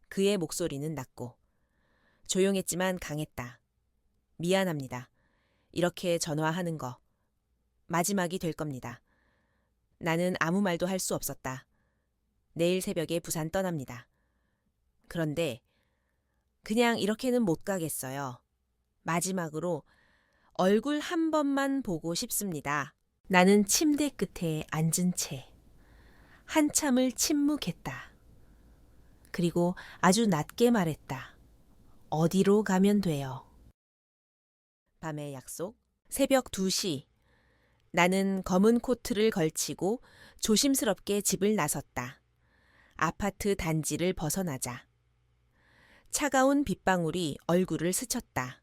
그의 목소리는 낮고 조용했지만 강했다. 미안합니다. 이렇게 전화하는 거 마지막이 될 겁니다. 나는 아무 말도 할 수 없었다. 내일 새벽에 부산 떠납니다. 그런데 그냥 이렇게는 못 가겠어요. 마지막으로 얼굴 한 번만 보고 싶습니다. 나는 침대 끝에 앉은 채 한참을 침묵했다. 그리고 아주 낮게 말했다. 어디로 가면 돼요? 밤의 약속, 새벽 2시. 나는 검은 코트를 걸치고 조심스럽게 집을 나섰다. 아파트 단지를 벗어나자. 차가운 빗방울이 얼굴을 스쳤다.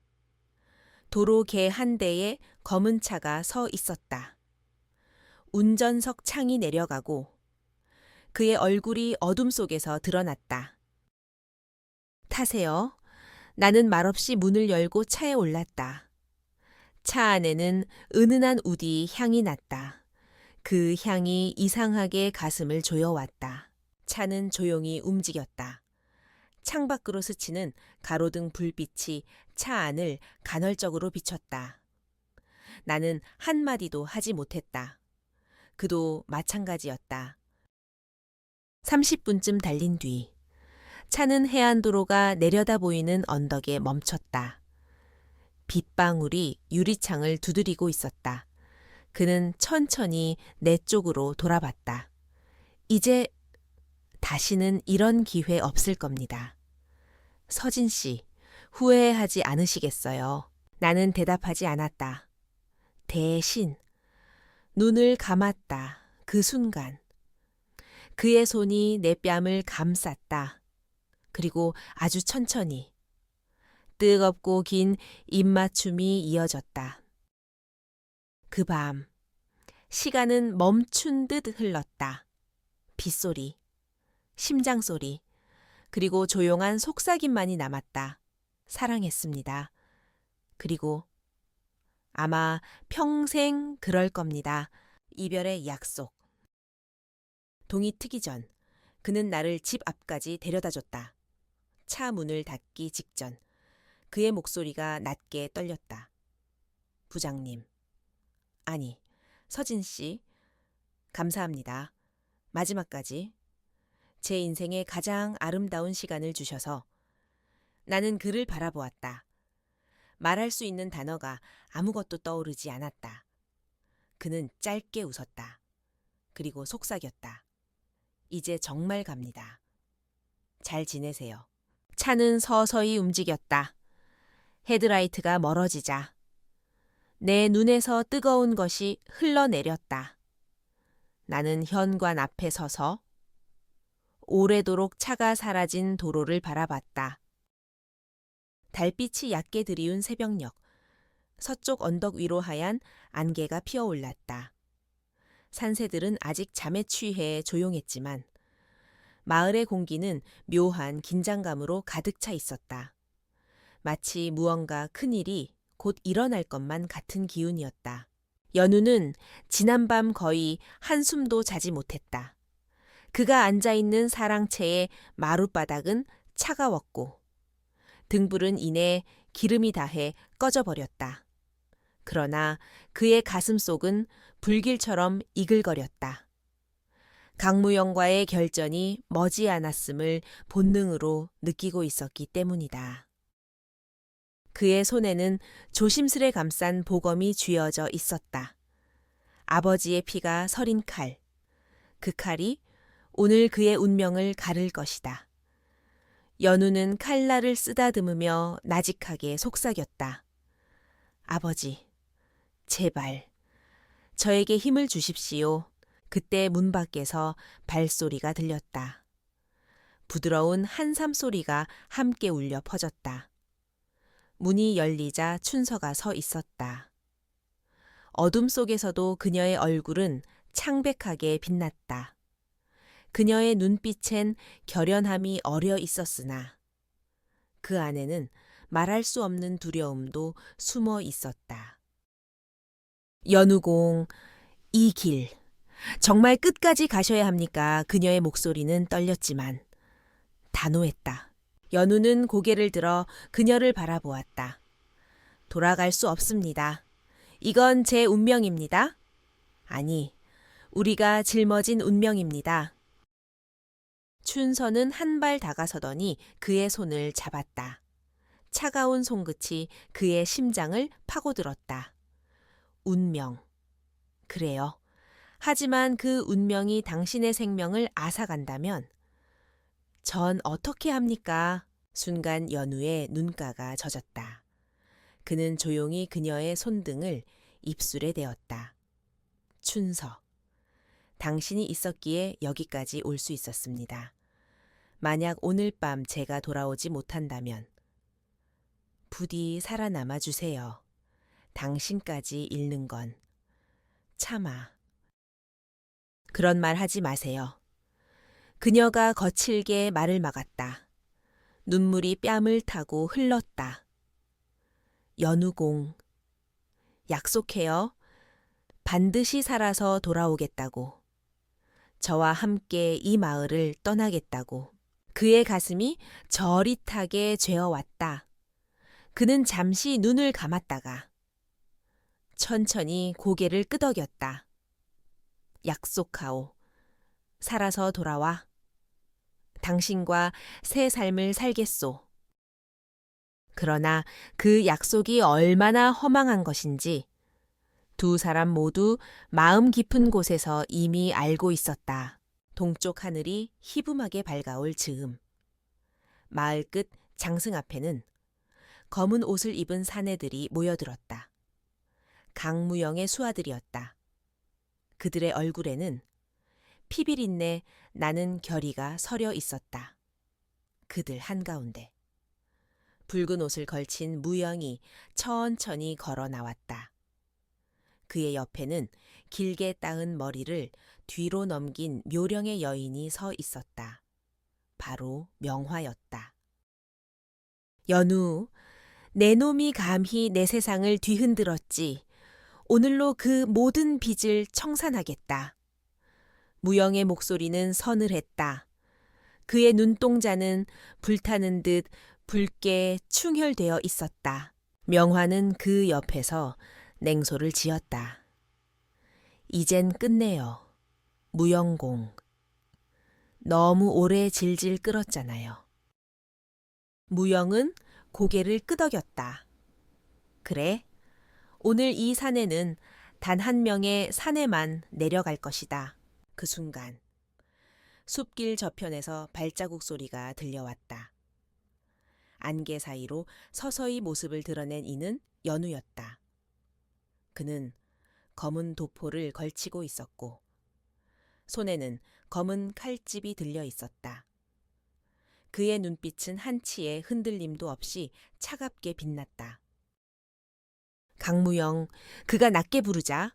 도로 개 한 대에 검은 차가 서 있었다. 운전석 창이 내려가고 그의 얼굴이 어둠 속에서 드러났다. 타세요. 나는 말없이 문을 열고 차에 올랐다. 차 안에는 은은한 우디 향이 났다. 그 향이 이상하게 가슴을 조여왔다. 차는 조용히 움직였다. 창밖으로 스치는 가로등 불빛이 차 안을 간헐적으로 비췄다. 나는 한마디도 하지 못했다. 그도 마찬가지였다. 30분쯤 달린 뒤 차는 해안도로가 내려다 보이는 언덕에 멈췄다. 빗방울이 유리창을 두드리고 있었다. 그는 천천히 내 쪽으로 돌아봤다. 이제 다시는 이런 기회 없을 겁니다. 서진 씨, 후회하지 않으시겠어요? 나는 대답하지 않았다. 대신 눈을 감았다. 그 순간 그의 손이 내 뺨을 감쌌다. 그리고 아주 천천히 뜨겁고 긴 입맞춤이 이어졌다. 그 밤 시간은 멈춘 듯 흘렀다. 빗소리, 심장소리, 그리고 조용한 속삭임만이 남았다. 사랑했습니다. 그리고 아마 평생 그럴 겁니다. 이별의 약속. 동이 트기 전 그는 나를 집 앞까지 데려다줬다. 차 문을 닫기 직전 그의 목소리가 낮게 떨렸다. 부장님. 아니, 서진 씨. 감사합니다. 마지막까지 제 인생의 가장 아름다운 시간을 주셔서. 나는 그를 바라보았다. 말할 수 있는 단어가 아무것도 떠오르지 않았다. 그는 짧게 웃었다. 그리고 속삭였다. 이제 정말 갑니다. 잘 지내세요. 차는 서서히 움직였다. 헤드라이트가 멀어지자 내 눈에서 뜨거운 것이 흘러내렸다. 나는 현관 앞에 서서 오래도록 차가 사라진 도로를 바라봤다. 달빛이 얕게 들이운 새벽녘, 서쪽 언덕 위로 하얀 안개가 피어올랐다. 산새들은 아직 잠에 취해 조용했지만 마을의 공기는 묘한 긴장감으로 가득 차 있었다. 마치 무언가 큰일이 곧 일어날 것만 같은 기운이었다. 연우는 지난밤 거의 한숨도 자지 못했다. 그가 앉아있는 사랑채의 마룻바닥은 차가웠고 등불은 이내 기름이 다해 꺼져버렸다. 그러나 그의 가슴 속은 불길처럼 이글거렸다. 강무영과의 결전이 머지않았음을 본능으로 느끼고 있었기 때문이다. 그의 손에는 조심스레 감싼 보검이 쥐어져 있었다. 아버지의 피가 서린 칼. 그 칼이 오늘 그의 운명을 가를 것이다. 연우는 칼날을 쓰다듬으며 나직하게 속삭였다. 아버지, 제발, 저에게 힘을 주십시오. 그때 문 밖에서 발소리가 들렸다. 부드러운 한삼 소리가 함께 울려 퍼졌다. 문이 열리자 춘서가 서 있었다. 어둠 속에서도 그녀의 얼굴은 창백하게 빛났다. 그녀의 눈빛엔 결연함이 어려 있었으나 그 안에는 말할 수 없는 두려움도 숨어 있었다. 연우공, 이 길, 정말 끝까지 가셔야 합니까? 그녀의 목소리는 떨렸지만 단호했다. 연우는 고개를 들어 그녀를 바라보았다. 돌아갈 수 없습니다. 이건 제 운명입니다. 아니, 우리가 짊어진 운명입니다. 춘서는 한 발 다가서더니 그의 손을 잡았다. 차가운 손끝이 그의 심장을 파고들었다. 운명. 그래요. 하지만 그 운명이 당신의 생명을 앗아간다면 전 어떻게 합니까? 순간 연우의 눈가가 젖었다. 그는 조용히 그녀의 손등을 입술에 대었다. 춘서. 당신이 있었기에 여기까지 올 수 있었습니다. 만약 오늘 밤 제가 돌아오지 못한다면 부디 살아남아 주세요. 당신까지 잃는 건 참아. 그런 말 하지 마세요. 그녀가 거칠게 말을 막았다. 눈물이 뺨을 타고 흘렀다. 연우공, 약속해요. 반드시 살아서 돌아오겠다고. 저와 함께 이 마을을 떠나겠다고. 그의 가슴이 저릿하게 죄어왔다. 그는 잠시 눈을 감았다가 천천히 고개를 끄덕였다. 약속하오. 살아서 돌아와. 당신과 새 삶을 살겠소. 그러나 그 약속이 얼마나 허망한 것인지 두 사람 모두 마음 깊은 곳에서 이미 알고 있었다. 동쪽 하늘이 희붐하게 밝아올 즈음. 마을 끝 장승 앞에는 검은 옷을 입은 사내들이 모여들었다. 강무영의 수하들이었다. 그들의 얼굴에는 피비린내 나는 결의가 서려 있었다. 그들 한가운데 붉은 옷을 걸친 무영이 천천히 걸어 나왔다. 그의 옆에는 길게 따은 머리를 뒤로 넘긴 묘령의 여인이 서 있었다. 바로 명화였다. 연우, 내 놈이 감히 내 세상을 뒤흔들었지. 오늘로 그 모든 빚을 청산하겠다. 무영의 목소리는 서늘했다. 그의 눈동자는 불타는 듯 붉게 충혈되어 있었다. 명화는 그 옆에서 냉소를 지었다. 이젠 끝내요. 무영공. 너무 오래 질질 끌었잖아요. 무영은 고개를 끄덕였다. 그래, 오늘 이 산에는 단 한 명의 사내만 내려갈 것이다. 그 순간 숲길 저편에서 발자국 소리가 들려왔다. 안개 사이로 서서히 모습을 드러낸 이는 연우였다. 그는 검은 도포를 걸치고 있었고 손에는 검은 칼집이 들려 있었다. 그의 눈빛은 한치의 흔들림도 없이 차갑게 빛났다. 강무영, 그가 낮게 부르자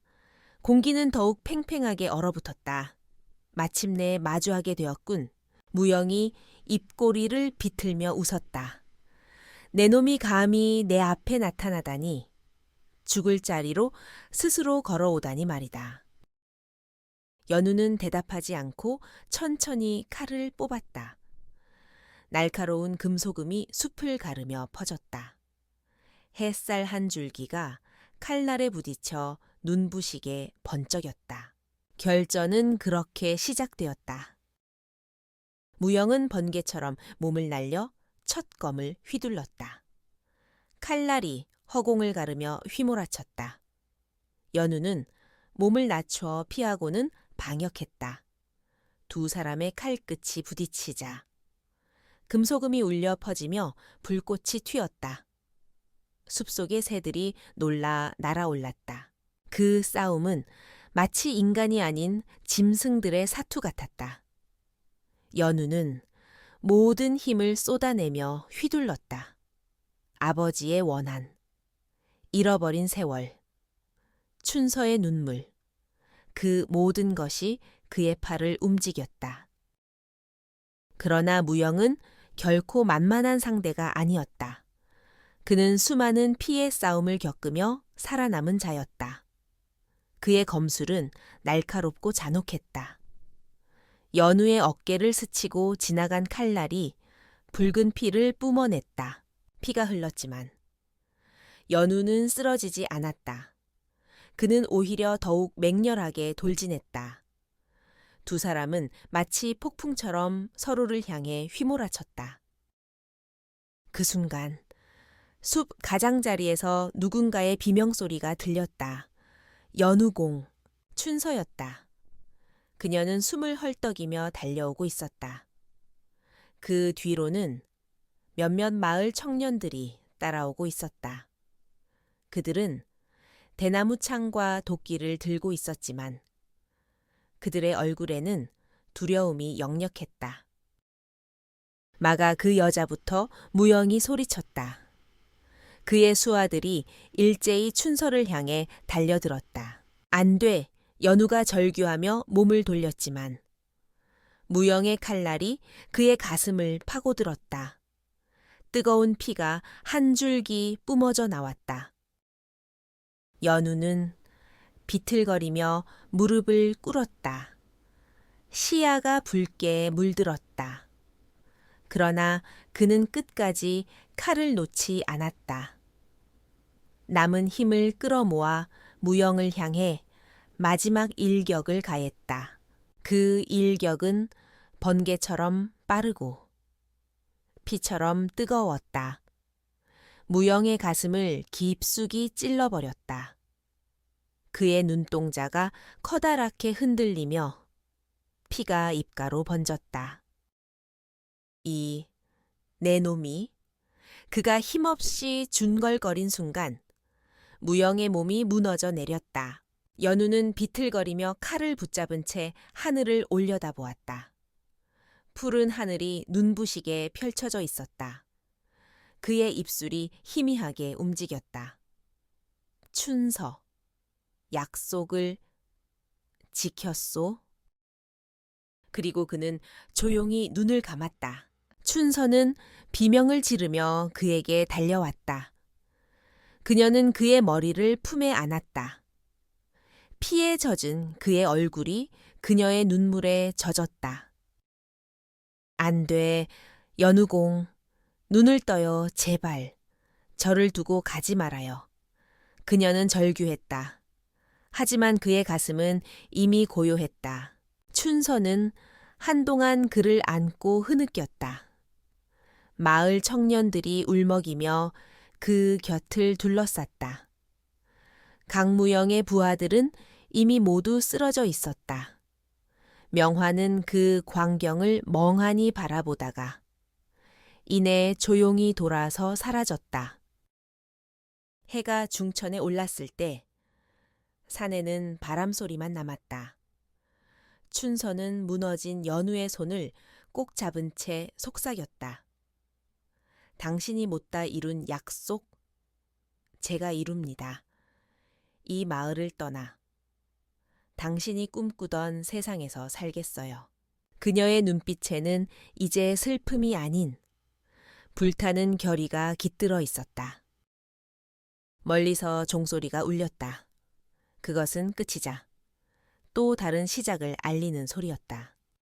공기는 더욱 팽팽하게 얼어붙었다. 마침내 마주하게 되었군. 무영이 입꼬리를 비틀며 웃었다. 내 놈이 감히 내 앞에 나타나다니. 죽을 자리로 스스로 걸어오다니 말이다. 연우는 대답하지 않고 천천히 칼을 뽑았다. 날카로운 금소금이 숲을 가르며 퍼졌다. 햇살 한 줄기가 칼날에 부딪혀 눈부시게 번쩍였다. 결전은 그렇게 시작되었다. 무영은 번개처럼 몸을 날려 첫 검을 휘둘렀다. 칼날이 허공을 가르며 휘몰아쳤다. 연우는 몸을 낮춰 피하고는 방역했다. 두 사람의 칼끝이 부딪히자 금소금이 울려 퍼지며 불꽃이 튀었다. 숲속의 새들이 놀라 날아올랐다. 그 싸움은 마치 인간이 아닌 짐승들의 사투 같았다. 연우는 모든 힘을 쏟아내며 휘둘렀다. 아버지의 원한, 잃어버린 세월, 춘서의 눈물, 그 모든 것이 그의 팔을 움직였다. 그러나 무영은 결코 만만한 상대가 아니었다. 그는 수많은 피의 싸움을 겪으며 살아남은 자였다. 그의 검술은 날카롭고 잔혹했다. 연우의 어깨를 스치고 지나간 칼날이 붉은 피를 뿜어냈다. 피가 흘렀지만 연우는 쓰러지지 않았다. 그는 오히려 더욱 맹렬하게 돌진했다. 두 사람은 마치 폭풍처럼 서로를 향해 휘몰아쳤다. 그 순간 숲 가장자리에서 누군가의 비명소리가 들렸다. 연우공, 춘서였다. 그녀는 숨을 헐떡이며 달려오고 있었다. 그 뒤로는 몇몇 마을 청년들이 따라오고 있었다. 그들은 대나무 창과 도끼를 들고 있었지만 그들의 얼굴에는 두려움이 역력했다. 마가 그 여자부터 무영이 소리쳤다. 그의 수하들이 일제히 춘서를 향해 달려들었다. 안 돼! 연우가 절규하며 몸을 돌렸지만 무영의 칼날이 그의 가슴을 파고들었다. 뜨거운 피가 한 줄기 뿜어져 나왔다. 연우는 비틀거리며 무릎을 꿇었다. 시야가 붉게 물들었다. 그러나 그는 끝까지 칼을 놓지 않았다. 남은 힘을 끌어모아 무영을 향해 마지막 일격을 가했다. 그 일격은 번개처럼 빠르고 피처럼 뜨거웠다. 무영의 가슴을 깊숙이 찔러버렸다. 그의 눈동자가 커다랗게 흔들리며 피가 입가로 번졌다. 내 놈이 그가 힘없이 중걸거린 순간 무영의 몸이 무너져 내렸다. 연우는 비틀거리며 칼을 붙잡은 채 하늘을 올려다보았다. 푸른 하늘이 눈부시게 펼쳐져 있었다. 그의 입술이 희미하게 움직였다. 춘서, 약속을 지켰소? 그리고 그는 조용히 눈을 감았다. 춘서는 비명을 지르며 그에게 달려왔다. 그녀는 그의 머리를 품에 안았다. 피에 젖은 그의 얼굴이 그녀의 눈물에 젖었다. 안 돼, 연우공. 눈을 떠요, 제발. 저를 두고 가지 말아요. 그녀는 절규했다. 하지만 그의 가슴은 이미 고요했다. 춘서는 한동안 그를 안고 흐느꼈다. 마을 청년들이 울먹이며 그 곁을 둘러쌌다. 강무영의 부하들은 이미 모두 쓰러져 있었다. 명화는 그 광경을 멍하니 바라보다가 이내 조용히 돌아서 사라졌다. 해가 중천에 올랐을 때 산에는 바람 소리만 남았다. 춘서는 무너진 연우의 손을 꼭 잡은 채 속삭였다. 당신이 못다 이룬 약속, 제가 이룹니다. 이 마을을 떠나 당신이 꿈꾸던 세상에서 살겠어요. 그녀의 눈빛에는 이제 슬픔이 아닌 불타는 결의가 깃들어 있었다. 멀리서 종소리가 울렸다. 그것은 끝이자 또 다른 시작을 알리는 소리였다.